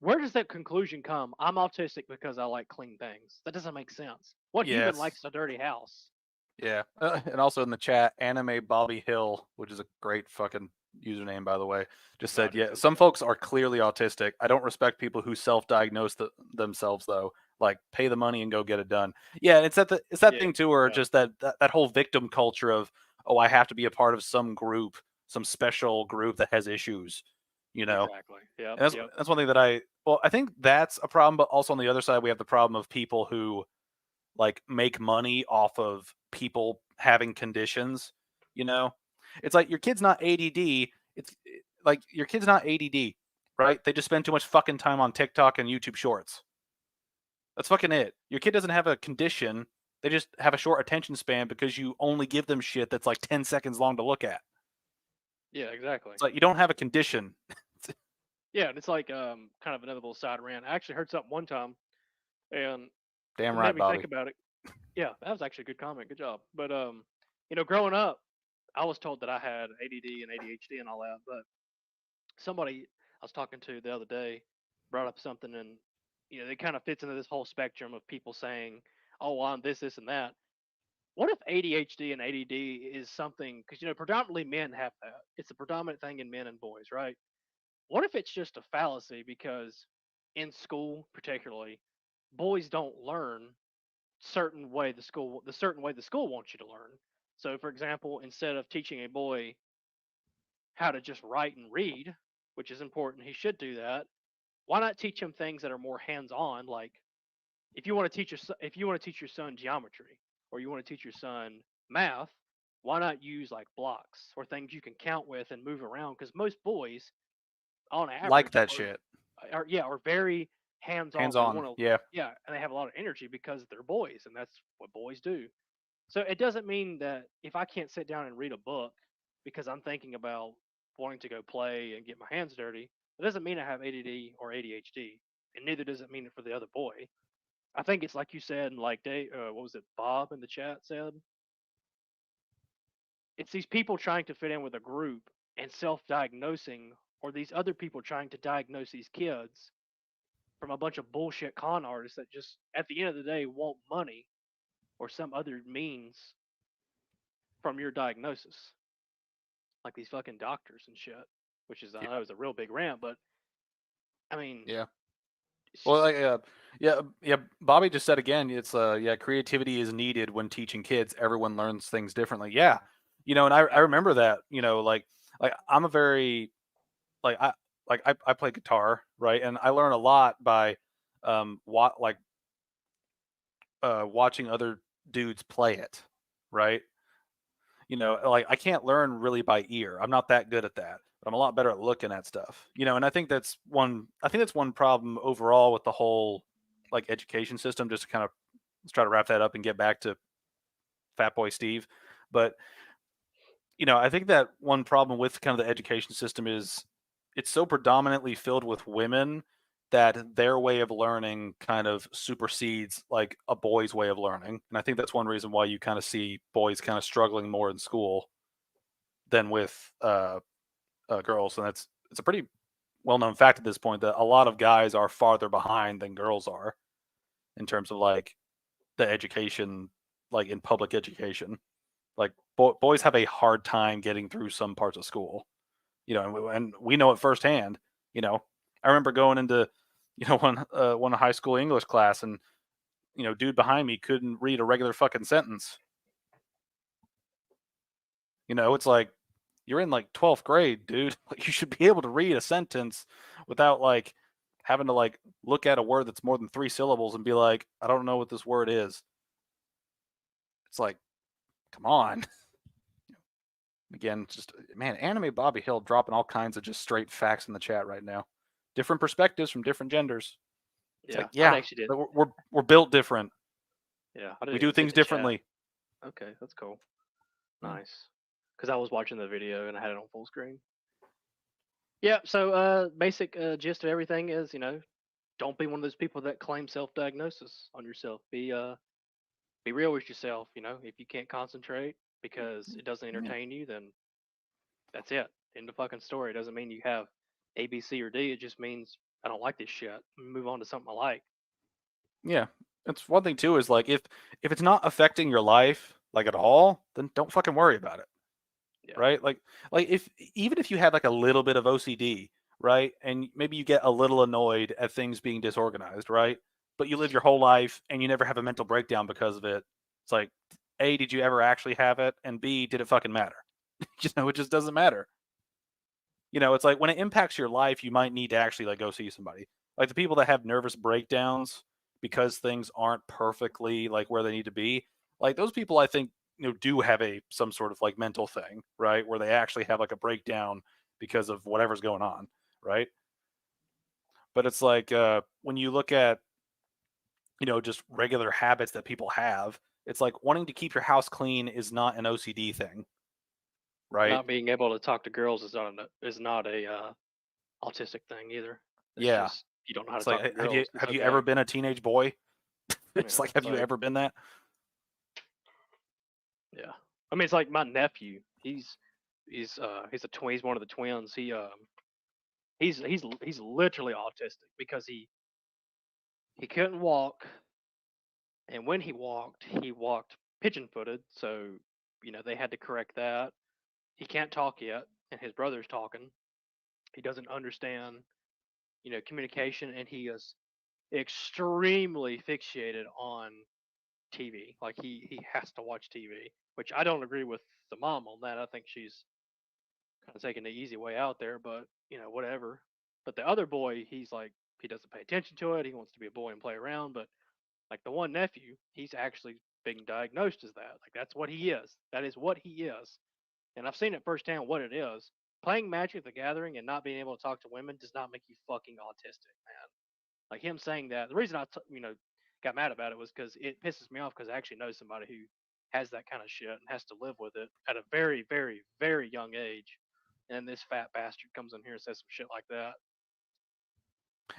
where does that conclusion come? I'm autistic because I like clean things. That doesn't make sense. What human Yes. likes a dirty house?" Yeah. And also in the chat, Anime Bobby Hill, which is a great fucking username, by the way, just No, said, dude, yeah, that's some good. folks are clearly autistic. I don't respect people who self-diagnose themselves, though. Like, pay the money and go get it done. Yeah, it's that Yeah, thing, too, where yeah, just that whole victim culture of, oh, I have to be a part of some group, some special group that has issues, you know? exactly. Yep, And yep. that's one thing that I think that's a problem, but also on the other side, we have the problem of people who like make money off of people having conditions, you know? It's like your kid's not ADD, like your kid's not ADD, right? They just spend too much fucking time on TikTok and YouTube Shorts. That's fucking it. Your kid doesn't have a condition. They just have a short attention span because you only give them shit that's like 10 seconds long to look at. Yeah, exactly. It's like you don't have a condition. Yeah, and it's like kind of another little side rant. I actually heard something one time, and Damn it made right, me think Bobby. about it. Yeah, that was actually a good comment. Good job. But growing up, I was told that I had ADD and ADHD and all that. But somebody I was talking to the other day brought up something, and it kind of fits into this whole spectrum of people saying, "Oh, well, I'm this, and that." What if ADHD and ADD is something? Because predominantly men have that. It's a predominant thing in men and boys, right? What if it's just a fallacy because in school, particularly, boys don't learn the certain way the school wants you to learn. So, for example, instead of teaching a boy how to just write and read, which is important, he should do that. Why not teach him things that are more hands-on? Like, if you want to teach your son geometry, or you want to teach your son math, why not use like blocks or things you can count with and move around? Because most boys, on Like average, that shit. are very hands-on. Hands They on. want to, Yeah. yeah, and they have a lot of energy because they're boys, and that's what boys do. So it doesn't mean that if I can't sit down and read a book because I'm thinking about wanting to go play and get my hands dirty, it doesn't mean I have ADD or ADHD, and neither does it mean it for the other boy. I think it's like you said, and like what was it, Bob in the chat said? It's these people trying to fit in with a group and self-diagnosing, or these other people trying to diagnose these kids from a bunch of bullshit con artists that just, at the end of the day, want money or some other means from your diagnosis, like these fucking doctors and shit. Which is, I know, is a real big rant, but I mean, Yeah. Well, yeah. Bobby just said again, it's creativity is needed when teaching kids. Everyone learns things differently. Yeah, and I remember that. Like I'm a very like I play guitar, right, and I learn a lot by watching other dudes play it, right. Like I can't learn really by ear. I'm not that good at that, but I'm a lot better at looking at stuff. And I think that's one. I think that's one problem overall with the whole like education system. Just to kind of let's try to wrap that up and get back to Fat Boy Steve. But I think that one problem with kind of the education system is it's so predominantly filled with women that their way of learning kind of supersedes like a boy's way of learning. And I think that's one reason why you kind of see boys kind of struggling more in school than with girls. And it's a pretty well-known fact at this point that a lot of guys are farther behind than girls are in terms of like the education, like in public education. Like boys have a hard time getting through some parts of school, and we know it firsthand. I remember going into, one high school English class, and dude behind me couldn't read a regular fucking sentence. It's like you're in like 12th grade, dude. Like, you should be able to read a sentence without like having to like look at a word that's more than 3 syllables and be like, I don't know what this word is. It's like, come on. Again, just man, Anime Bobby Hill dropping all kinds of just straight facts in the chat right now. Different perspectives from different genders. It's I actually did. but we're built different. Yeah, We do things differently. Okay, that's cool. Nice. Because I was watching the video and I had it on full screen. Yeah. So basic gist of everything is don't be one of those people that claim self-diagnosis on yourself. Be real with yourself. If you can't concentrate because it doesn't entertain you, then that's it. End of fucking story. It doesn't mean you have A, B, C, or D. It just means I don't like this shit. Move on to something I like. Yeah. That's one thing too, is like if it's not affecting your life like at all, then don't fucking worry about it. Yeah. Right? Like if even if you have like a little bit of OCD, right? And maybe you get a little annoyed at things being disorganized, right? But you live your whole life and you never have a mental breakdown because of it. It's like, A, did you ever actually have it? And B, did it fucking matter? It just doesn't matter. It's like when it impacts your life, you might need to actually like go see somebody. Like the people that have nervous breakdowns because things aren't perfectly like where they need to be. Like those people, I think, do have some sort of like mental thing, right? Where they actually have like a breakdown because of whatever's going on, right? But it's like when you look at, just regular habits that people have, it's like wanting to keep your house clean is not an OCD thing, right? Not being able to talk to girls is not a autistic thing either. It's Yeah. just you don't know how to It's talk like, to girls. have you ever been a teenage boy? It's Yeah, like, have you ever been that? Yeah, I mean, it's like my nephew. He's one of the twins. He's literally autistic because he couldn't walk, and when he walked pigeon-footed. So they had to correct that. He can't talk yet, and his brother's talking. He doesn't understand communication, and he is extremely fixated on TV. Like he has to watch TV, which I don't agree with the mom on that. I think she's kind of taking the easy way out there, but whatever. But the other boy, he's like, he doesn't pay attention to it. He wants to be a boy and play around. But like the one nephew, he's actually being diagnosed as that. Like that's what he is. That is what he is. And I've seen it firsthand what it is. Playing Magic the Gathering and not being able to talk to women does not make you fucking autistic, man. Like him saying that. The reason I got mad about it was because it pisses me off because I actually know somebody who has that kind of shit and has to live with it at a very, very, very young age. And this fat bastard comes in here and says some shit like that.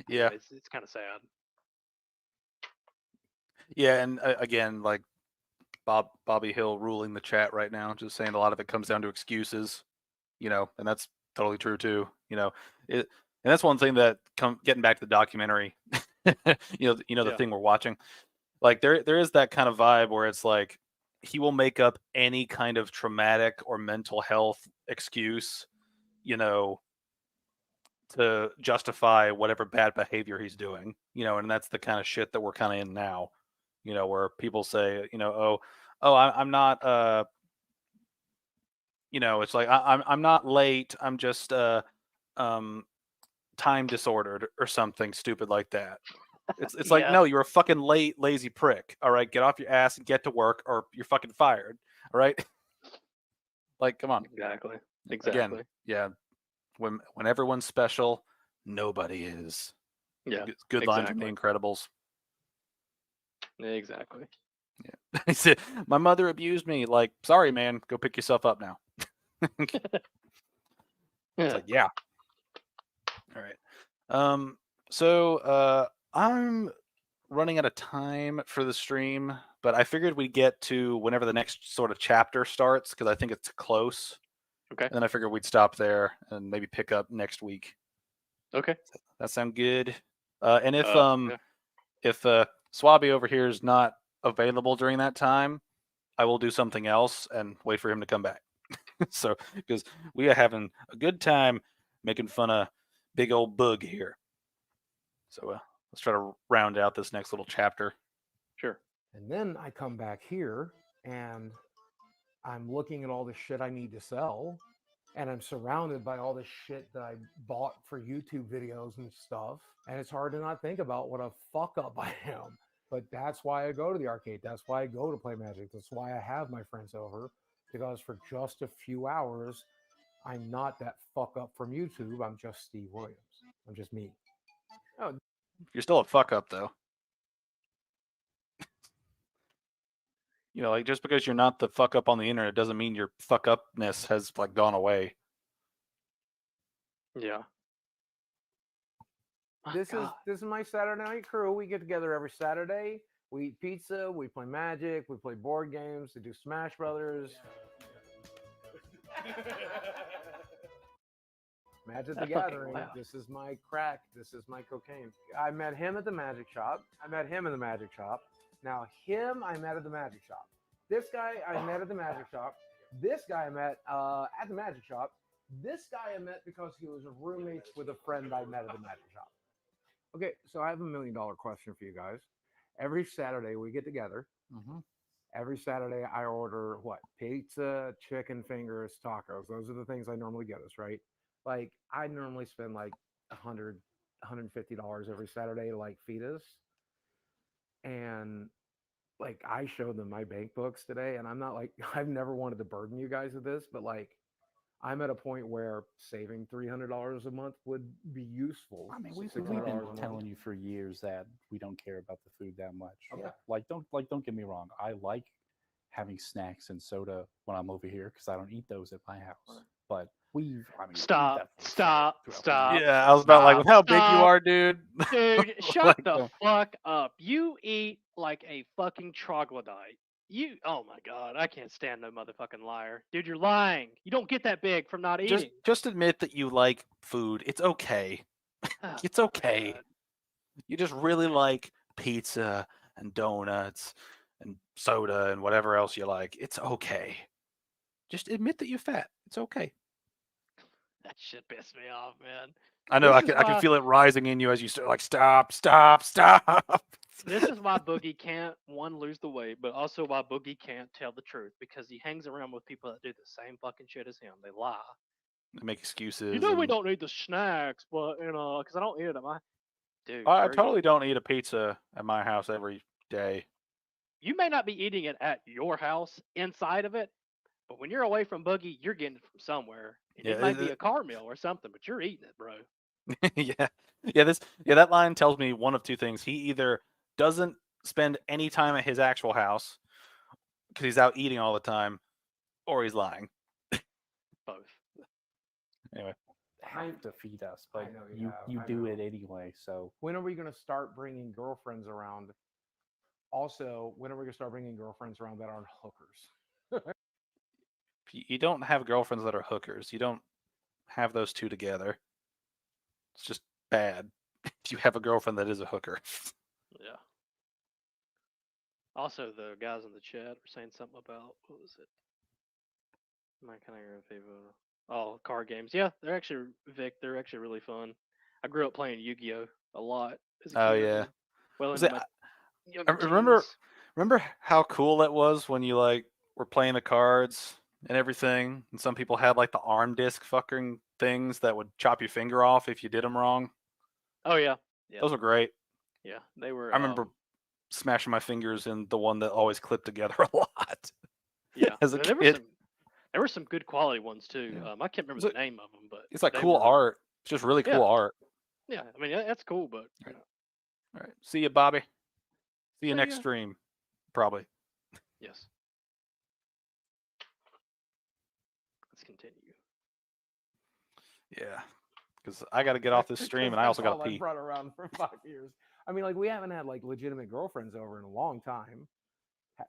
Yeah. It's kind of sad. Yeah, and again, like Bobby Hill ruling the chat right now, just saying a lot of it comes down to excuses, and that's totally true too. And that's one thing that getting back to the documentary, the thing we're watching, like there is that kind of vibe where it's like he will make up any kind of traumatic or mental health excuse, to justify whatever bad behavior he's doing, and that's the kind of shit that we're kind of in now, where people say, I'm not, it's like I'm not late, I'm just um, time disordered or something stupid like that. It's like, Yeah. no, you're a fucking late, lazy prick. All right, get off your ass and get to work, or you're fucking fired. All right, like, come on. Exactly. Again, yeah. When everyone's special, nobody is. Yeah. Good line from exactly. The Incredibles. Exactly. Yeah. He said, "My mother abused me." Like, sorry, man. Go pick yourself up now. It's like, yeah. All right. So I'm running out of time for the stream, but I figured we'd get to whenever the next sort of chapter starts because I think it's close. Okay. And then I figured we'd stop there and maybe pick up next week. Okay. That sound good? And if Yeah. if Swabby over here is not available during that time, I will do something else and wait for him to come back. So, because we are having a good time making fun of big old Bug here. So let's try to round out this next little chapter. Sure. And then I come back here and I'm looking at all the shit I need to sell. And I'm surrounded by all the shit that I bought for YouTube videos and stuff. And it's hard to not think about what a fuck up I am. But that's why I go to the arcade. That's why I go to play Magic. That's why I have my friends over. Because for just a few hours, I'm not that fuck up from YouTube. I'm just Steve Williams. I'm just me. Oh, You're still a fuck up though. Like just because you're not the fuck up on the internet doesn't mean your fuck upness has like gone away. Yeah. this is my Saturday night crew. We get together every Saturday. We eat pizza. We play Magic. We play board games. We do Smash Brothers. Magic the Gathering. Wow. This is my crack. This is my cocaine. I met him at the magic shop. Now him I met at the magic shop. This guy I met at the magic shop. This guy I met at the magic shop. This guy I met because he was roommates with a friend I met at the magic shop. Okay, so I have $1 million question for you guys. Every Saturday we get together. Mm-hmm. Every Saturday I order what? Pizza, chicken fingers, tacos. Those are the things I normally get us, right? Like I normally spend like $100, $150 every Saturday to like feed us. And like I showed them my bank books today, and I'm not like I've never wanted to burden you guys with this, but like I'm at a point where saving $300 a month would be useful. I mean, we've $600 been a month. telling you for years that we don't care about the food that much. Okay. Don't get me wrong. I like having snacks and soda when I'm over here because I don't eat those at my house. But Stop. Yeah, I was about like, with how big you are, dude. Dude, shut Like, the fuck up. You eat like a fucking troglodyte. Oh my god, I can't stand no motherfucking liar. Dude, you're lying. You don't get that big from not eating. Just admit that you like food. It's okay. Oh, It's okay. God. You just really like pizza and donuts and soda and whatever else you like. It's okay. Just admit that you're fat. It's okay. That shit pissed me off, man. I know. This I is can why- feel it rising in you as you start like, stop. This is why Boogie can't, one, lose the weight, but also why Boogie can't tell the truth, because he hangs around with people that do the same fucking shit as him. They lie. They make excuses. You know we and- don't need the snacks, but because I don't eat them. Dude, I sure totally don't eat a pizza at my house every day. you may not be eating it at your house inside of it, but when you're away from Boogie, you're getting it from somewhere. And Yeah, it might be a car meal or something, but you're eating it, bro. That line tells me one of two things. He either doesn't spend any time at his actual house because he's out eating all the time, or he's lying. Both. Anyway, have to feed us, but know you have. I do know. it anyway. So When are we going to start bringing girlfriends around? Also, when are we going to start bringing girlfriends around that aren't hookers? you don't have girlfriends that are hookers. You don't have those two together. It's just bad if you have a girlfriend that is a hooker. Yeah. Also, the guys in the chat were saying something about, what was it? My kind of favorite. Oh, card games. Yeah, they're actually Vic. They're actually really fun. I grew up playing Yu-Gi-Oh a lot as a Oh kid. yeah. Well, Was in it? my I younger remember teens. remember how cool that was when you like were playing the cards and everything, and some people had like the arm disc fucking things that would chop your finger off if you did them wrong. Oh yeah, yeah, Those were great. yeah. They were. I remember smashing my fingers in the one that always clipped together a lot. Yeah, as a there were kid. there were some good quality ones too. Yeah. I can't remember It's the name of them, but It's like they cool were, art. It's just really cool Yeah. art. Yeah, I mean that's cool, but All right. See you, Bobby. See you See next ya. stream. Probably. yes. Let's continue. Yeah. Because I got to get off this stream, and I also got to I pee. brought around for 5 years. I mean, like we haven't had like legitimate girlfriends over in a long time.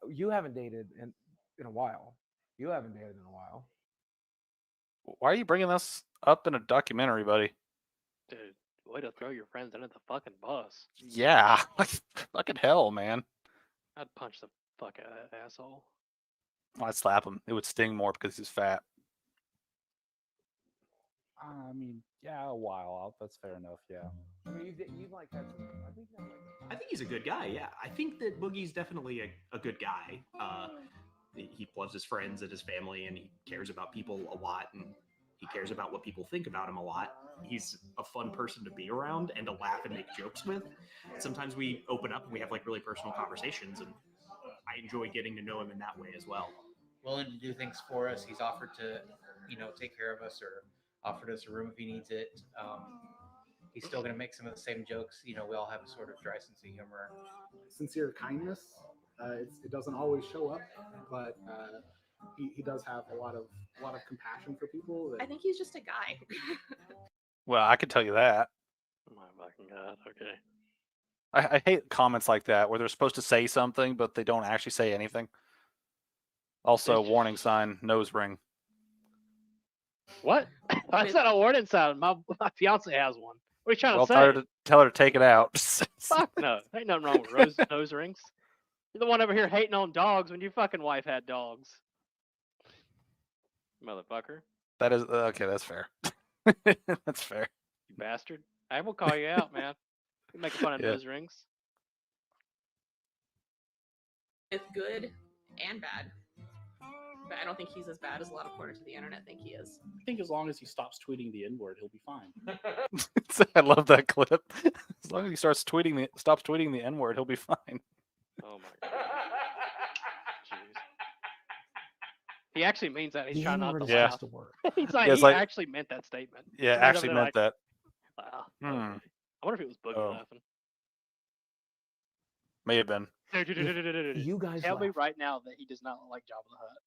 You haven't dated in a while. You haven't dated in a while. Why are you bringing this up in a documentary, buddy? Dude, way to throw your friends under the fucking bus. Yeah. Like, fucking hell, man. I'd punch the fuck out of that asshole. I'd slap him. It would sting more because he's fat. I mean, yeah, a while. That's fair enough. Yeah. I mean, you've like had some. I think he's a good guy. Yeah, I think that Boogie's definitely a good guy. He loves his friends and his family, and he cares about people a lot, and he cares about what people think about him a lot. He's a fun person to be around and to laugh and make jokes with. Sometimes we open up and we have like really personal conversations, and I enjoy getting to know him in that way as well. Willing to do things for us. He's offered to, take care of us or offered us a room if he needs it. He's still going to make some of the same jokes. We all have a sort of dry sense of humor. Sincere kindness. It doesn't always show up, but he does have a lot of compassion for people. I think he's just a guy. Well, I could tell you that. Oh my fucking god. Okay. I hate comments like that where they're supposed to say something, but they don't actually say anything. Also, warning sign, nose ring. What? That's not a warning sign. My fiance has one. What are you trying to say? Tell her to take it out. Fuck no. Ain't nothing wrong with nose rings. You're the one over here hating on dogs when your fucking wife had dogs. Motherfucker. That is okay. That's fair. That's fair. You bastard. I will call you out, man. You making fun of nose rings. It's good and bad. But I don't think he's as bad as a lot of corners of the internet think he is. I think as long as he stops tweeting the N-word, he'll be fine. I love that clip. As long as he stops tweeting the N-word, he'll be fine. Oh my god. Jeez. He actually means that. He's trying not to laugh. He's like, he actually meant that statement. Yeah, He's actually over there meant that. Wow. Hmm. I wonder if it was Boogie laughing. May have been. You guys tell me laugh. right now that he does not like Jabba the Hutt.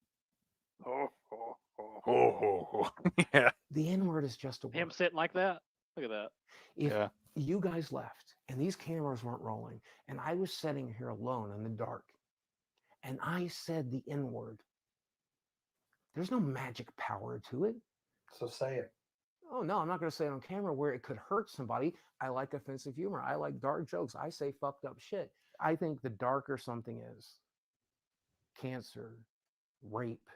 Yeah. The N-word is just a word. Him sitting like that. Look at that. If you guys left and these cameras weren't rolling and I was sitting here alone in the dark and I said the N-word, there's no magic power to it. So say it. Oh, no, I'm not going to say it on camera where it could hurt somebody. I like offensive humor. I like dark jokes. I say fucked up shit. I think the darker something is, cancer, rape,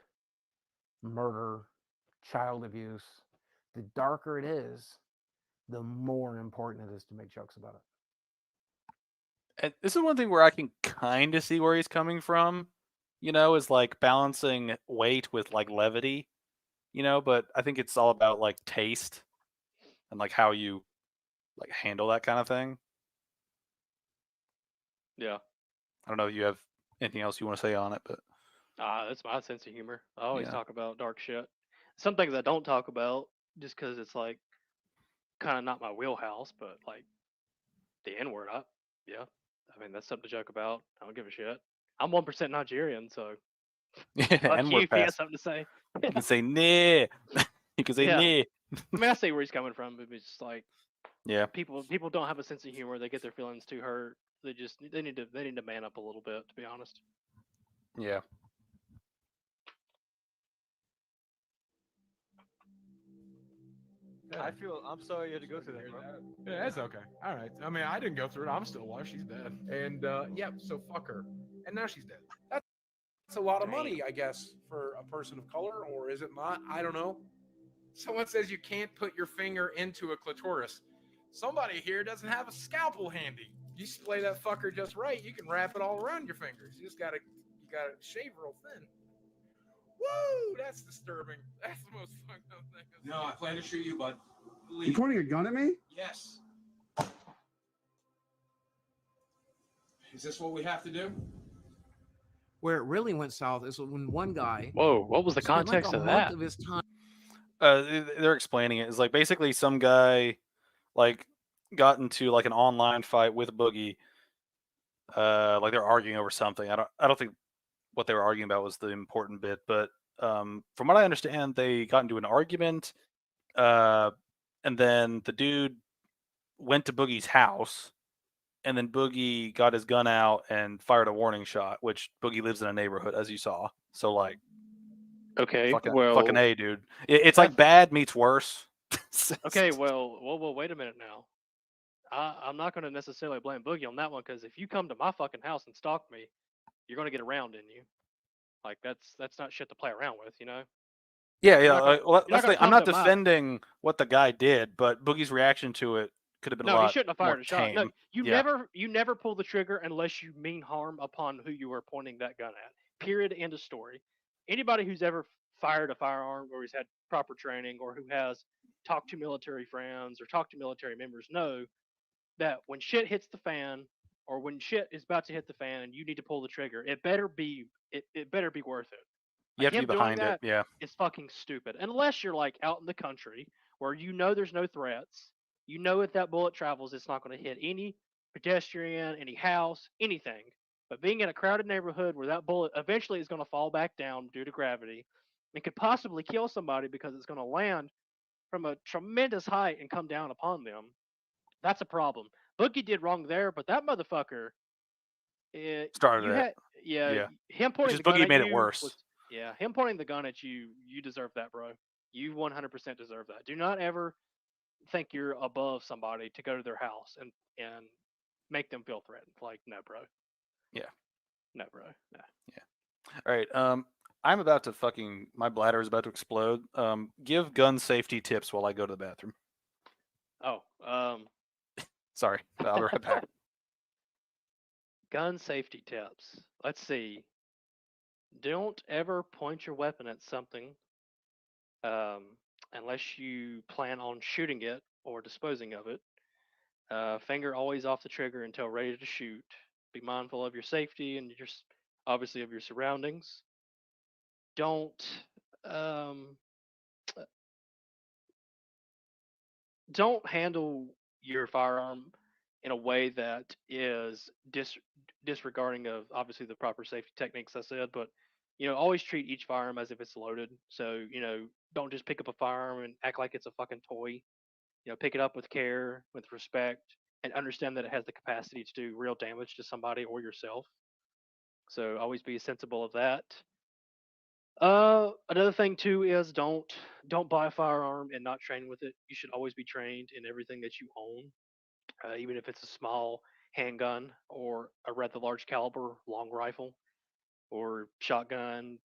murder, child abuse, the darker it is, the more important it is to make jokes about it. And this is one thing where I can kind of see where he's coming from, is like balancing weight with like levity, but I think it's all about like taste and like how you like handle that kind of thing. Yeah. I don't know if you have anything else you want to say on it, but that's my sense of humor. I always talk about dark shit. Some things I don't talk about just because it's like kind of not my wheelhouse, but like the N-word, I mean, that's something to joke about. I don't give a shit. I'm 1% Nigerian, so fuck you if you have something to say. You can say nah. You can say nah. I mean, I see where he's coming from, but it's just like, people don't have a sense of humor. They get their feelings too hurt. They need to man up a little bit, to be honest. Yeah. I'm sorry you had to go through that, bro. Yeah, that's okay. All right. I mean, I didn't go through it. I'm still alive. She's dead. And so fuck her. And now she's dead. That's a lot of money, I guess, for a person of color, or is it not? I don't know. Someone says you can't put your finger into a clitoris. Somebody here doesn't have a scalpel handy. You splay that fucker just right, you can wrap it all around your fingers. You gotta shave real thin. Woo! That's disturbing. That's the most fucked up thing. No, I plan to shoot you, bud. You pointing a gun at me? Yes. Is this what we have to do? Where it really went south is when one guy. Whoa, what was the spent context like a of month that? of his time. They're explaining it. It's like basically some guy like got into like an online fight with Boogie. Like they're arguing over something. I don't think what they were arguing about was the important bit, but from what I understand, they got into an argument, and then the dude went to Boogie's house, and then Boogie got his gun out and fired a warning shot, which Boogie lives in a neighborhood, as you saw. So like, Okay, fucking A, dude. It's like bad meets worse. Okay, well, wait a minute now. I'm not going to necessarily blame Boogie on that one because if you come to my fucking house and stalk me, you're going to get around in you. Like that's not shit to play around with, you know. Yeah, You're yeah. not gonna- Well, you're not gonna I'm come not to my- defending what the guy did, but Boogie's reaction to it could have been a No, lot he shouldn't have more fired a shot. No, tame. you Yeah. never pull the trigger unless you mean harm upon who you are pointing that gun at. Period. End of story. Anybody who's ever fired a firearm or who's had proper training or who has talked to military friends or talked to military members know that when shit hits the fan or when shit is about to hit the fan and you need to pull the trigger, it better be worth it. You have to be him doing behind it. that Yeah. is fucking stupid. Unless you're like out in the country where you know there's no threats, you know if that bullet travels, it's not going to hit any pedestrian, any house, anything. But being in a crowded neighborhood where that bullet eventually is going to fall back down due to gravity and could possibly kill somebody because it's going to land from a tremendous height and come down upon them, that's a problem. Boogie did wrong there, but that motherfucker Started you it. had, Yeah. him pointing Which is the gun Boogie at made it you worse. was- yeah, him pointing the gun at you, you deserve that, bro. You 100% deserve that. Do not ever think you're above somebody to go to their house and make them feel threatened. Like, no, bro. Yeah. No, bro. No. All right. I'm about to my bladder is about to explode. Give gun safety tips while I go to the bathroom. Oh, Sorry. I'll be right back. gun safety tips. Let's see. Don't ever point your weapon at something unless you plan on shooting it or disposing of it. Finger always off the trigger until ready to shoot. Be mindful of your safety and obviously of your surroundings. Don't handle your firearm in a way that is disregarding of obviously the proper safety techniques I said, but always treat each firearm as if it's loaded. So don't just pick up a firearm and act like it's a fucking toy. Pick it up with care, with respect, and understand that it has the capacity to do real damage to somebody or yourself. So always be sensible of that. Another thing too is don't buy a firearm and not train with it. You should always be trained in everything that you own, even if it's a small handgun or a rather large caliber long rifle or shotgun,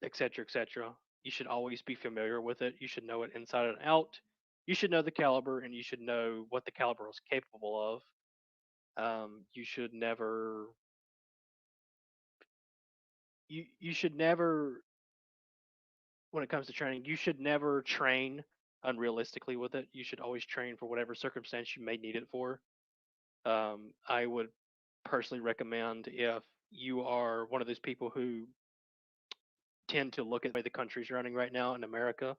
etc., etc. You should always be familiar with it. You should know it inside and out. You should know the caliber, and you should know what the caliber is capable of. You should never. You should never, when it comes to training, you should never train unrealistically with it. You should always train for whatever circumstance you may need it for. I would personally recommend if you are one of those people who tend to look at the way the country's running right now in America,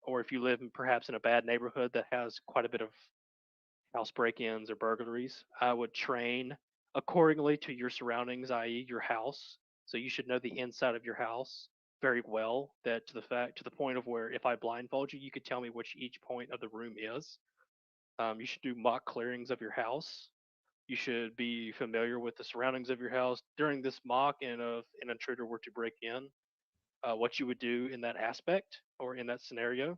or if you live perhaps in a bad neighborhood that has quite a bit of house break-ins or burglaries, I would train accordingly to your surroundings, i.e., your house. So you should know the inside of your house very well. That to the point of where if I blindfold you, you could tell me which each point of the room is. You should do mock clearings of your house. You should be familiar with the surroundings of your house during this mock, and if an intruder were to break in, what you would do in that aspect or in that scenario.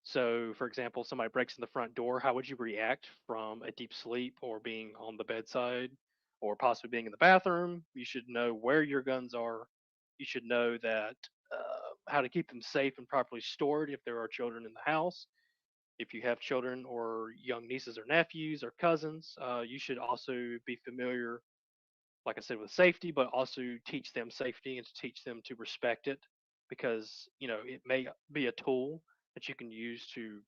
So, for example, somebody breaks in the front door, how would you react from a deep sleep or being on the bedside or possibly being in the bathroom? You should know where your guns are. You should know that how to keep them safe and properly stored if there are children in the house. If you have children or young nieces or nephews or cousins, you should also be familiar, like I said, with safety, but also teach them safety and to teach them to respect it, because it may be a tool that you can use to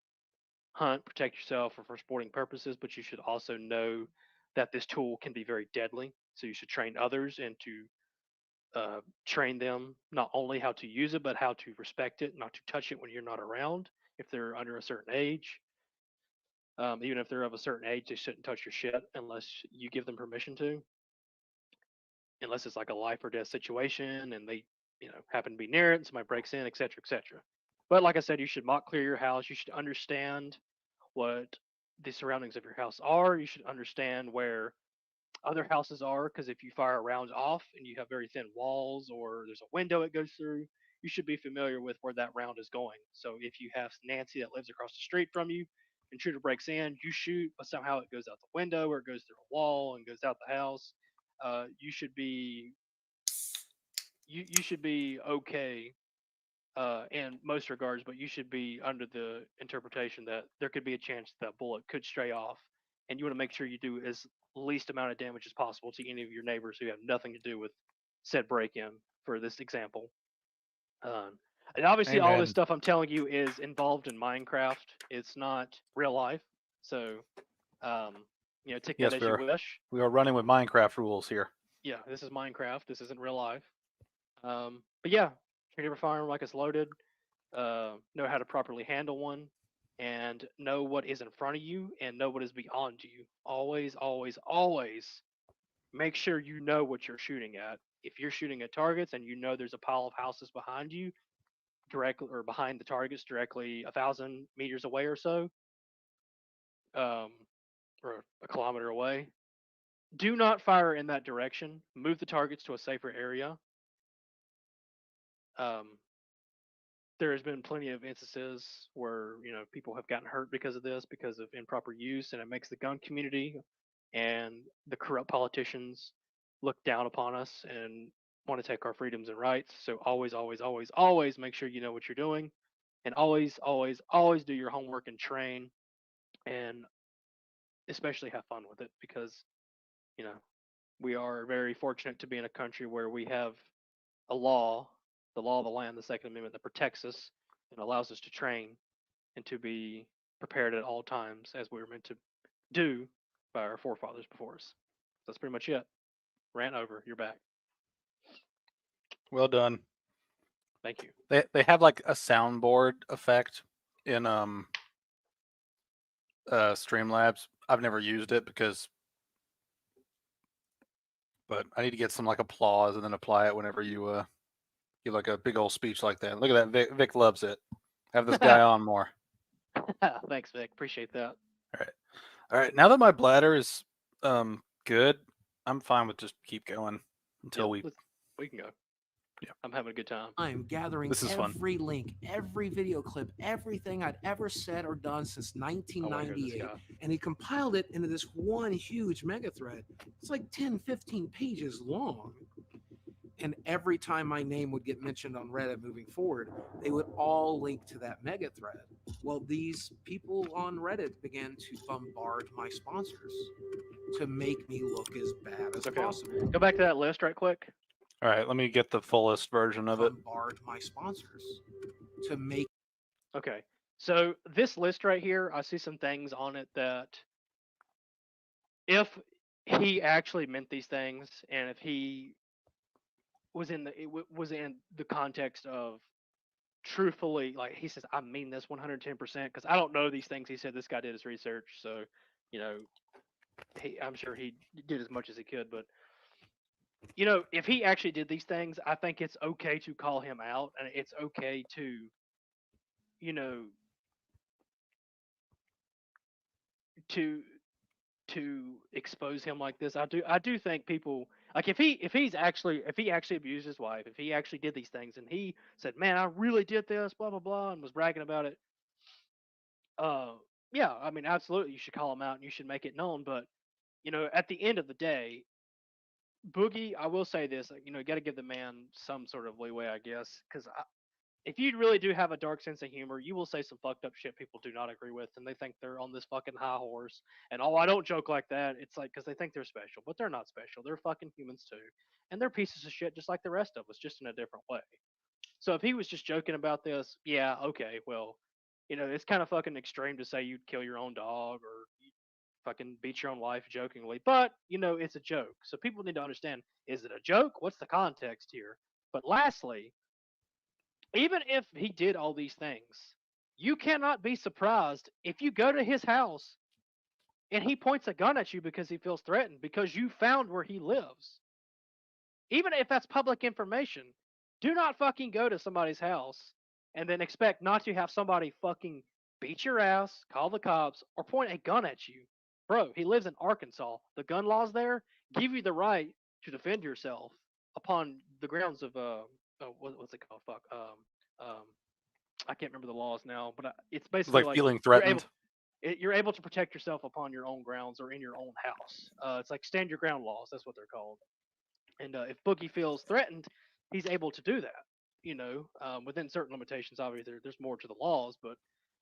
hunt, protect yourself, or for sporting purposes, but you should also know that this tool can be very deadly. So you should train others and to train them not only how to use it, but how to respect it, not to touch it when you're not around. If they're under a certain age, even if they're of a certain age, they shouldn't touch your shit unless you give them permission to. Unless it's like a life or death situation and they, happen to be near it and somebody breaks in, etc., etc. But like I said, you should mock clear your house. You should understand what the surroundings of your house are. You should understand where other houses are, because if you fire a round off and you have very thin walls or there's a window it goes through, you should be familiar with where that round is going. So if you have Nancy that lives across the street from you, intruder breaks in, you shoot, but somehow it goes out the window or it goes through a wall and goes out the house. You should be okay in most regards, but you should be under the interpretation that there could be a chance that bullet could stray off, and you want to make sure you do as least amount of damage as possible to any of your neighbors who have nothing to do with said break-in. For this example, and obviously all this stuff I'm telling you is involved in Minecraft. It's not real life, so take that as you wish. We are running with Minecraft rules here. Yeah, this is Minecraft. This isn't real life. But yeah, treat every firearm like it's loaded. Know how to properly handle one, and know what is in front of you, and know what is beyond you. Always, always, always make sure you know what you're shooting at. If you're shooting at targets and you know there's a pile of houses behind you, directly or behind the targets, directly 1,000 meters away or so, or a kilometer away, do not fire in that direction. Move the targets to a safer area. There has been plenty of instances where people have gotten hurt because of this, because of improper use, and it makes the gun community and the corrupt politicians look down upon us and want to take our freedoms and rights. So always, always, always, always make sure you know what you're doing, and always, always, always do your homework and train, and especially have fun with it, because we are very fortunate to be in a country where we have a law, the law of the land, the Second Amendment, that protects us and allows us to train and to be prepared at all times, as we were meant to do by our forefathers before us. That's pretty much it. Rant over. You're back. Well done. Thank you. They have like a soundboard effect in Streamlabs. I've never used it but I need to get some like applause and then apply it whenever you give like a big old speech like that. Look at that. Vic loves it. Have this guy on more. Thanks, Vic. Appreciate that. All right. Now that my bladder is good, I'm fine with just keep going until we can go. Yeah, I'm having a good time. I'm gathering every link, every video clip, everything I'd ever said or done since 1998, and he compiled it into this one huge mega thread. It's like 10, 15 pages long. And every time my name would get mentioned on Reddit moving forward, they would all link to that mega thread. Well, these people on Reddit began to bombard my sponsors to make me look as bad as possible. Go back to that list right quick. All right, let me get the fullest version of it. Bombard my sponsors to make. Okay, so this list right here, I see some things on it that if he actually meant these things, and if he was in the context of truthfully, like he says, I mean this 110%, because I don't know these things. He said this guy did his research, so I'm sure he did as much as he could, but if he actually did these things, I think it's okay to call him out, and it's okay to, to expose him like this. I do think people, like, if he actually abused his wife, if he actually did these things, and he said, man, I really did this, blah blah blah, and was bragging about it, yeah, I mean, absolutely, you should call him out and you should make it known. But at the end of the day, Boogie, I will say this, you got to give the man some sort of leeway, I guess, because if you really do have a dark sense of humor, you will say some fucked up shit people do not agree with, and they think they're on this fucking high horse. And I don't joke like that. It's like because they think they're special, but they're not special. They're fucking humans too, and they're pieces of shit just like the rest of us, just in a different way. So if he was just joking about this, yeah, okay, well, it's kind of fucking extreme to say you'd kill your own dog or you fucking beat your own wife jokingly, but it's a joke. So people need to understand: is it a joke? What's the context here? But lastly, even if he did all these things, you cannot be surprised if you go to his house and he points a gun at you because he feels threatened because you found where he lives. Even if that's public information, do not fucking go to somebody's house and then expect not to have somebody fucking beat your ass, call the cops, or point a gun at you. Bro, he lives in Arkansas. The gun laws there give you the right to defend yourself upon the grounds of what's it called? Fuck. I can't remember the laws now, but it's basically like feeling you're threatened. you're able to protect yourself upon your own grounds or in your own house. It's like stand your ground laws. That's what they're called. And if Boogie feels threatened, he's able to do that. Within certain limitations. Obviously, there's more to the laws, but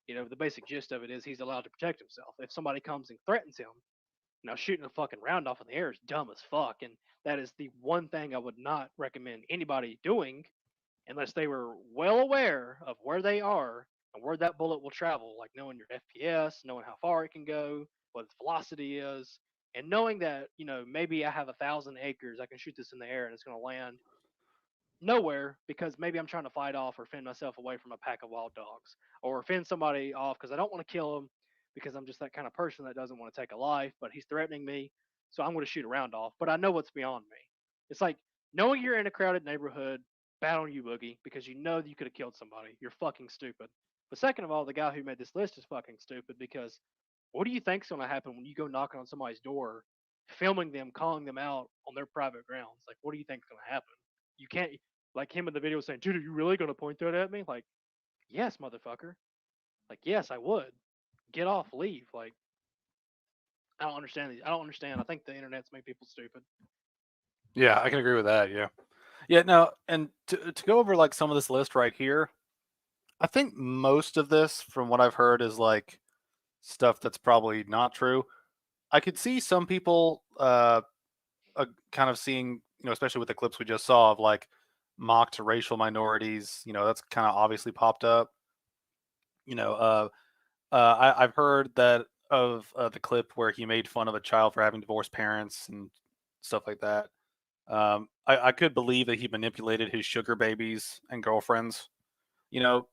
the basic gist of it is he's allowed to protect himself. If somebody comes and threatens him, now shooting a fucking round off in the air is dumb as fuck, and that is the one thing I would not recommend anybody doing unless they were well aware of where they are and where that bullet will travel, like knowing your FPS, knowing how far it can go, what its velocity is, and knowing that, maybe I have 1,000 acres, I can shoot this in the air and it's going to land nowhere because maybe I'm trying to fight off or fend myself away from a pack of wild dogs or fend somebody off because I don't want to kill him because I'm just that kind of person that doesn't want to take a life, but he's threatening me. So I'm going to shoot a round off, but I know what's beyond me. It's like knowing you're in a crowded neighborhood, bad on you, Boogie, because you know that you could have killed somebody. You're fucking stupid. But second of all, the guy who made this list is fucking stupid because what do you think's going to happen when you go knocking on somebody's door, filming them, calling them out on their private grounds? Like, what do you think's going to happen? You can't, like him in the video saying, dude, are you really going to point that at me? Like, yes, motherfucker. Like, yes, I would. Get off, leave. Like, I don't understand these. I don't understand. I think the internet's made people stupid. Yeah, I can agree with that. Yeah. Yeah. No, and to go over like some of this list right here, I think most of this, from what I've heard, is like stuff that's probably not true. I could see some people kind of seeing, especially with the clips we just saw of like mocked racial minorities. That's kind of obviously popped up. I've heard that of the clip where he made fun of a child for having divorced parents and stuff like that. I could believe that he manipulated his sugar babies and girlfriends, and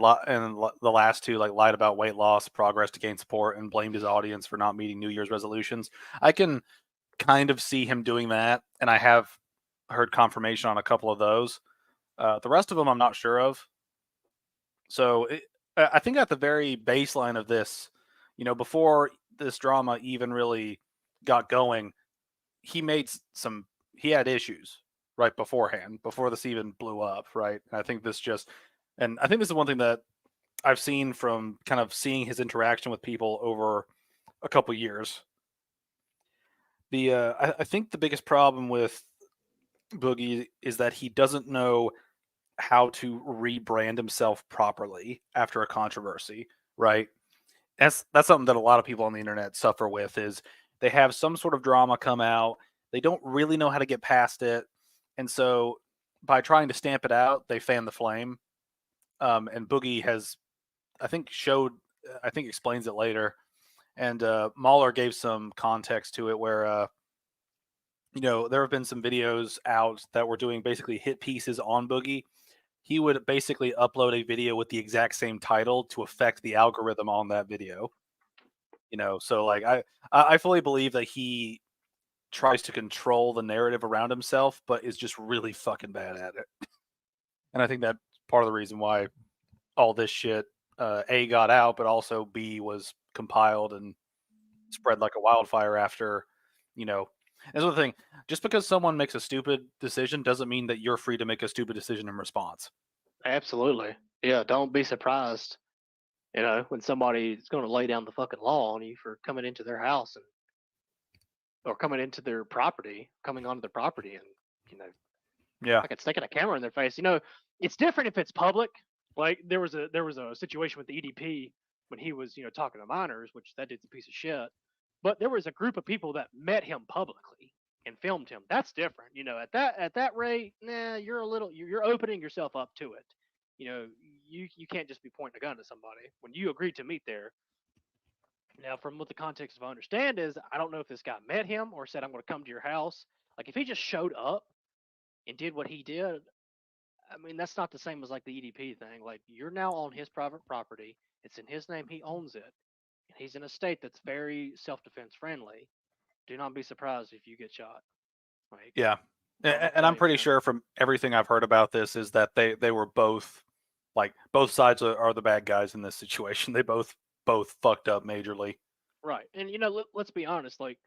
the last two like lied about weight loss, progress to gain support, and blamed his audience for not meeting New Year's resolutions. I can kind of see him doing that, and I have heard confirmation on a couple of those. The rest of them I'm not sure of. So I think at the very baseline of this, before this drama even really got going, he had issues right beforehand, before this even blew up, right? And I think this is one thing that I've seen from kind of seeing his interaction with people over a couple years. I think the biggest problem with Boogie is that he doesn't know how to rebrand himself properly after a controversy, right? That's something that a lot of people on the internet suffer with, is they have some sort of drama come out, they don't really know how to get past it, and so by trying to stamp it out, they fan the flame. And Boogie has, I think explains it later, and Mahler gave some context to it where there have been some videos out that were doing basically hit pieces on Boogie. He would basically upload a video with the exact same title to affect the algorithm on that video. So like I fully believe that he tries to control the narrative around himself, but is just really fucking bad at it. And I think that's part of the reason why all this shit A got out, but also B was compiled and spread like a wildfire after, That's the thing. Just because someone makes a stupid decision doesn't mean that you're free to make a stupid decision in response. Absolutely. Yeah, don't be surprised, when somebody's going to lay down the fucking law on you for coming into their house or coming into their property, coming onto their property and, Yeah. Like it's sticking a camera in their face. You know, it's different if it's public. Like there was a situation with the EDP when he was talking to minors, which that dude's a piece of shit. But there was a group of people that met him publicly and filmed him. That's different. At that rate, nah, you're opening yourself up to it. You can't just be pointing a gun at somebody when you agreed to meet there. Now, from what the context of I understand is, I don't know if this guy met him or said, I'm going to come to your house. Like, if he just showed up and did what he did, I mean, that's not the same as like the EDP thing. Like, you're now on his private property. It's in his name. He owns it. And he's in a state that's very self-defense friendly. Do not be surprised if you get shot. Like, Yeah. And tell I'm you, pretty man. sure from everything I've heard about this is that they were both, like, both sides are the bad guys in this situation. They both fucked up majorly. Right. And, let's be honest. Like,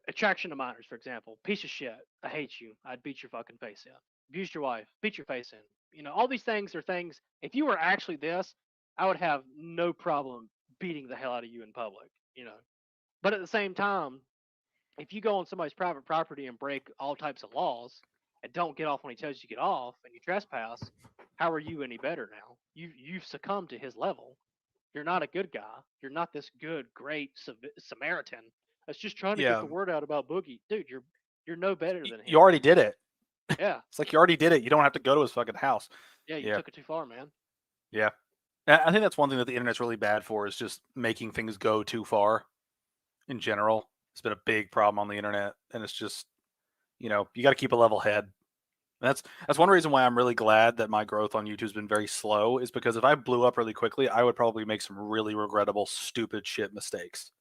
attraction to minors, for example. Piece of shit. I hate you. I'd beat your fucking face in. Abused your wife. Beat your face in. All these things are things. If you were actually this, I would have no problem beating the hell out of you in public. But at the same time, if you go on somebody's private property and break all types of laws and don't get off when he tells you to get off and you trespass, how are you any better now? You've succumbed to his level. You're not a good guy. You're not this good, great Samaritan that's just trying to get the word out about Boogie. Dude, you're no better than him. You already did it. Yeah. It's like you already did it. You don't have to go to his fucking house. Yeah, you took it too far, man. Yeah. And I think that's one thing that the internet's really bad for is just making things go too far in general. It's been a big problem on the internet. And it's just, you got to keep a level head. And that's one reason why I'm really glad that my growth on YouTube's been very slow, is because if I blew up really quickly, I would probably make some really regrettable, stupid shit mistakes.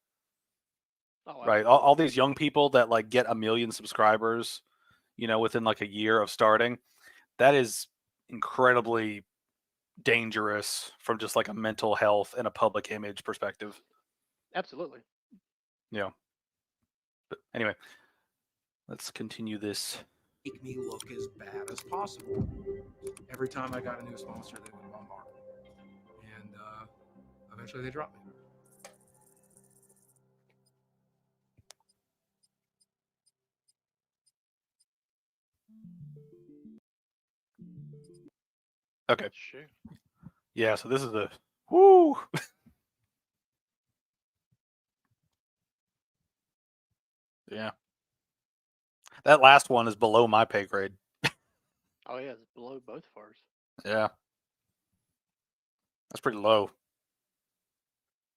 Oh, right. All these young people that like get 1 million subscribers, within like a year of starting, that is incredibly dangerous from just like a mental health and a public image perspective. Absolutely. Yeah. But anyway, let's continue this. Make me look as bad as possible. Every time I got a new sponsor, they would bombard me. And eventually they dropped me. Okay. Sure. Yeah, so this is the whoo. Yeah. That last one is below my pay grade. Oh yeah, it's below both of ours. Yeah. That's pretty low.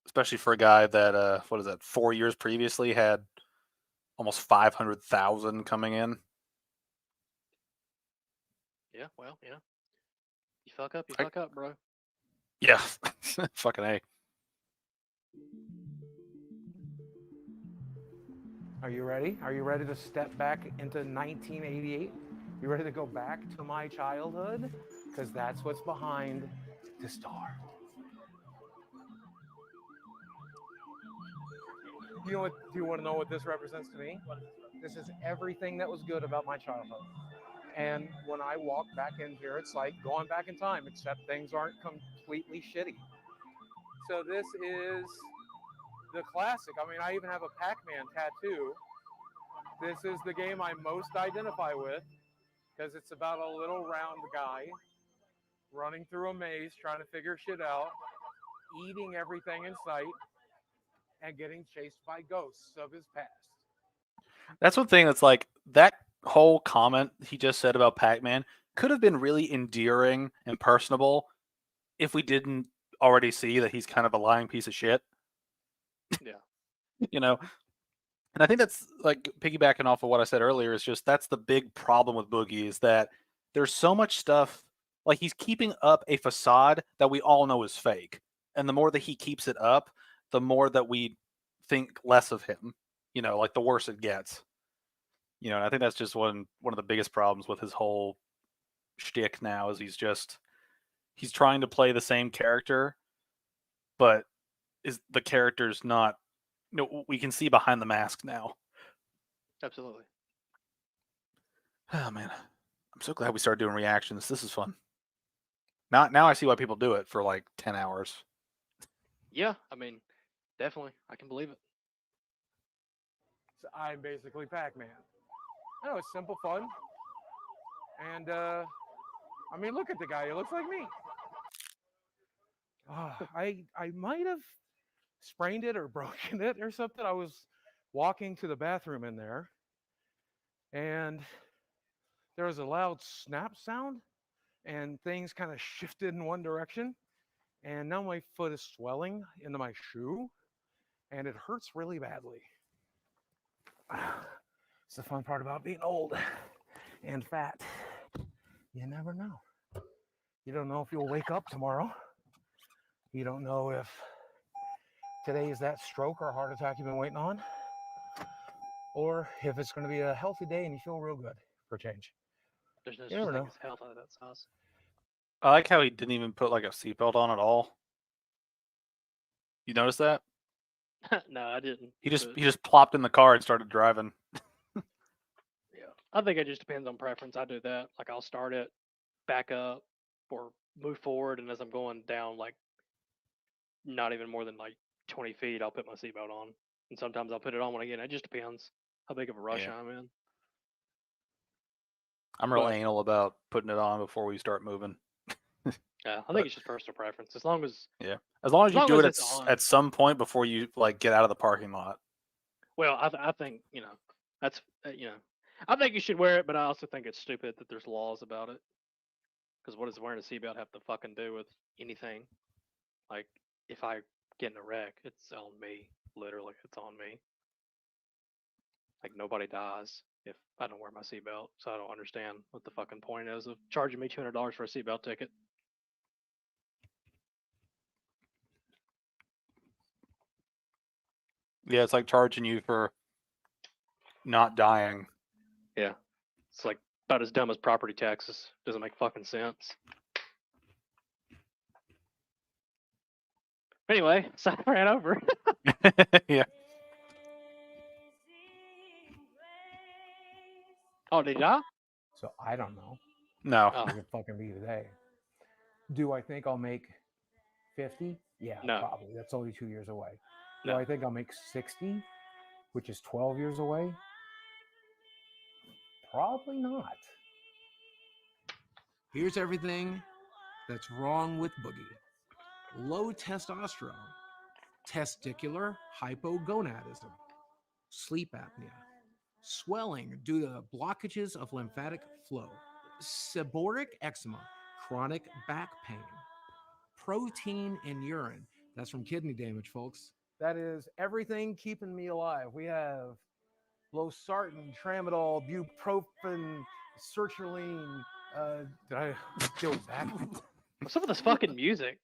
Especially for a guy that 4 years previously had almost 500,000 coming in. Yeah, well, yeah. You fuck up, fuck up, bro. Yeah. Fucking A. Are you ready? Are you ready to step back into 1988? You ready to go back to my childhood? Because that's what's behind the star. Do you want to know what this represents to me? This is everything that was good about my childhood. And when I walk back in here, it's like going back in time, except things aren't completely shitty. So this is the classic. I mean, I even have a Pac-Man tattoo. This is the game I most identify with because it's about a little round guy running through a maze, trying to figure shit out, eating everything in sight, and getting chased by ghosts of his past. That's one thing that's like, that whole comment he just said about Pac-Man could have been really endearing and personable if we didn't already see that he's kind of a lying piece of shit. Yeah. And I think that's like piggybacking off of what I said earlier, is just that's the big problem with Boogie, is that there's so much stuff, like he's keeping up a facade that we all know is fake. And the more that he keeps it up, the more that we think less of him, like the worse it gets. And I think that's just one of the biggest problems with his whole shtick now, is he's trying to play the same character, but the character's not, we can see behind the mask now. Absolutely. Oh man, I'm so glad we started doing reactions. This is fun. Now I see why people do it for like 10 hours. Yeah, I mean, definitely, I can believe it. So I'm basically Pac-Man. I know it's simple fun. And I mean, look at the guy. He looks like me. I might have sprained it or broken it or something. I was walking to the bathroom in there, and there was a loud snap sound, and things kind of shifted in one direction. And now my foot is swelling into my shoe, and it hurts really badly. It's the fun part about being old and fat. You never know. You don't know if you'll wake up tomorrow. You don't know if today is that stroke or heart attack you've been waiting on, or if it's going to be a healthy day and you feel real good for a change. There's no You such never thing know. as health out of that sauce. I like how he didn't even put like a seatbelt on at all. You notice that? No, I didn't. He just but- plopped in the car and started driving. Yeah, I think it just depends on preference. I do that. Like I'll start it, back up, or move forward, and as I'm going down, like not even more than like 20 feet, I'll put my seatbelt on. And sometimes I'll put it on when I get in. It just depends how big of a rush Yeah. I'm in. I'm real But- anal about putting it on before we start moving. Yeah, I But- think it's just personal preference. As long as As long as you do it it's on. at some point before you like get out of the parking lot. Well, I think that's I think you should wear it, but I also think it's stupid that there's laws about it. Because what does wearing a seatbelt have to fucking do with anything? Like, if I get in a wreck, it's on me. Literally, it's on me. Like nobody dies if I don't wear my seatbelt, so I don't understand what the fucking point is of charging me $200 for a seatbelt ticket. Yeah, it's like charging you for not dying. Yeah, it's like about as dumb as property taxes. Doesn't make fucking sense. Anyway, so I ran over. Yeah. Oh, did ya? So I don't know. No. Oh. It could fucking be today. Do I think I'll make 50? Yeah, No. probably. That's only 2 years away. Do No. I think I'll make 60, which is 12 years away? Probably not. Here's everything that's wrong with Boogie: low testosterone, testicular hypogonadism, sleep apnea, swelling due to blockages of lymphatic flow, seborrheic eczema, chronic back pain, protein in urine. That's from kidney damage, folks. That is everything keeping me alive. We have losartan, tramadol, bupropion, sertraline. Did I go back? What's up with this fucking music?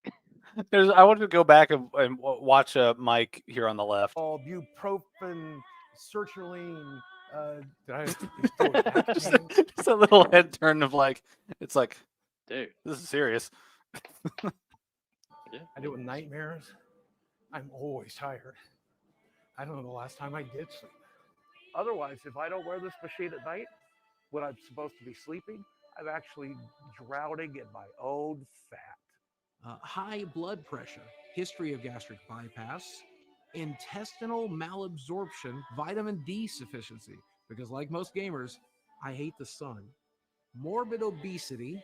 I wanted to go back and watch Mike here on the left. All bupropion, sertraline. Did I go back? Just a little head turn of like, it's like, dude, this is serious. Yeah. I do it with nightmares. I'm always tired. I don't know the last time I did sleep. Otherwise, if I don't wear this machine at night, when I'm supposed to be sleeping, I'm actually drowning in my own fat. High blood pressure, history of gastric bypass, intestinal malabsorption, vitamin D sufficiency, because like most gamers, I hate the sun, morbid obesity,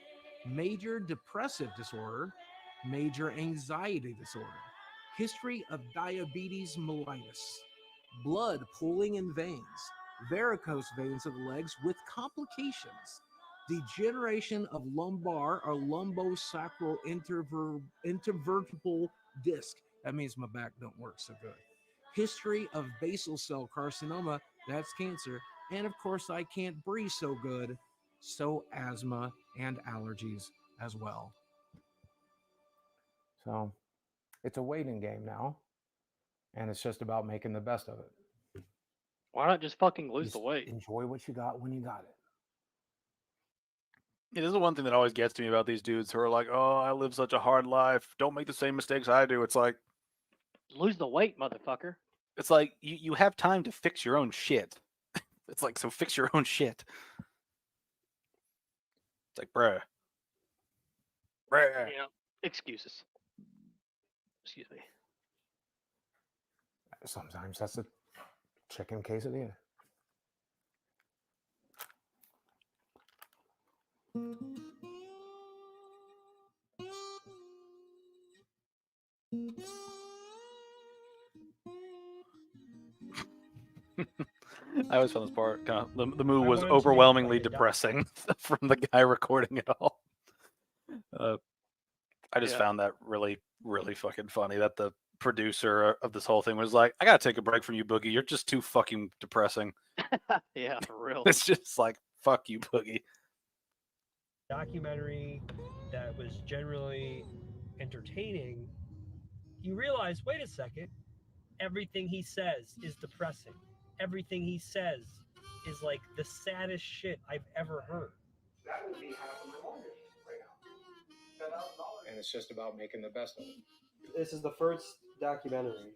major depressive disorder, major anxiety disorder, history of diabetes mellitus, blood pooling in veins, varicose veins of the legs with complications, degeneration of lumbar or lumbosacral intervertebral disc. That means my back don't work so good. History of basal cell carcinoma, that's cancer. And of course, I can't breathe so good, so asthma and allergies as well. So it's a waiting game now, and it's just about making the best of it. Why not just fucking lose the weight? Enjoy what you got when you got it. It is the one thing that always gets to me about these dudes who are like, "Oh, I live such a hard life. Don't make the same mistakes I do." It's like, Lose the weight, motherfucker. it's like you have time to fix your own shit. It's like, so fix your own shit. It's like, bruh. Yeah. Excuses. Excuse me. Sometimes that's a chicken quesadilla. I always found this part kind of the move I was wanted to make, overwhelmingly like, a depressing from the guy recording it all. I just Yeah. found that really, really fucking funny that the producer of this whole thing was like, "I gotta take a break from you, Boogie. You're just too fucking depressing." Yeah, for real. It's just like, fuck you, Boogie. documentary that was generally entertaining, you realize, wait a second, everything he says is depressing. Everything he says is like the saddest shit I've ever heard. That would be half of my mortgage right now. $10,000. And it's just about making the best of it. This is the first documentary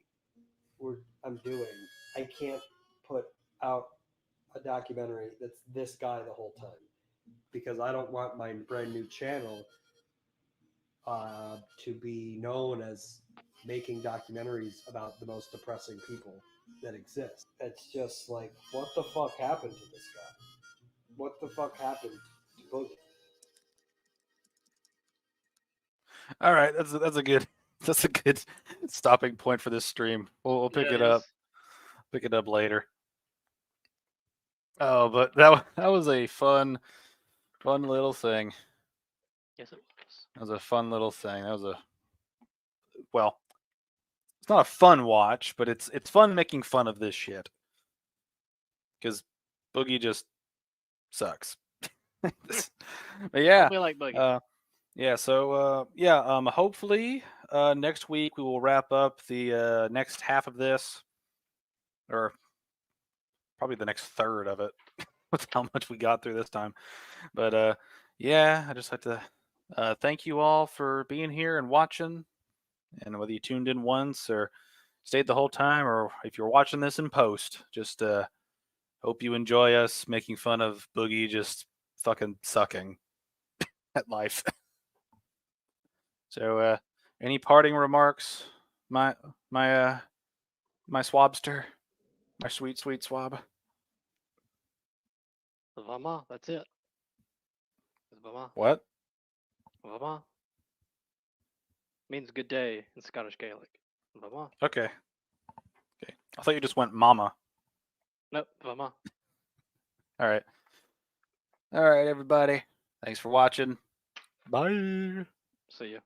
I'm doing. I can't put out a documentary that's this guy the whole time because I don't want my brand new channel to be known as making documentaries about the most depressing people that exist. It's just like, what the fuck happened to this guy? What the fuck happened to Boogie? All right, that's a good stopping point for this stream. We'll pick Yeah, it it up. is. Pick it up later. Oh, but that was a fun little thing. Yes, it was. That was a fun little thing. That was well, it's not a fun watch, but it's fun making fun of this shit. Because Boogie just sucks. But yeah. We like Boogie. Yeah, so hopefully next week we will wrap up the next half of this, or probably the next third of it with how much we got through this time. But yeah, I just like to thank you all for being here and watching, and whether you tuned in once or stayed the whole time, or if you're watching this in post, just hope you enjoy us making fun of Boogie just fucking sucking at life. So any parting remarks, my swabster, my sweet swab? Vama, that's it. Vama. What? Vama means good day in Scottish Gaelic. Vama. Okay. I thought you just went mama. Nope, Vama. All right, everybody. Thanks for watching. Bye. See ya.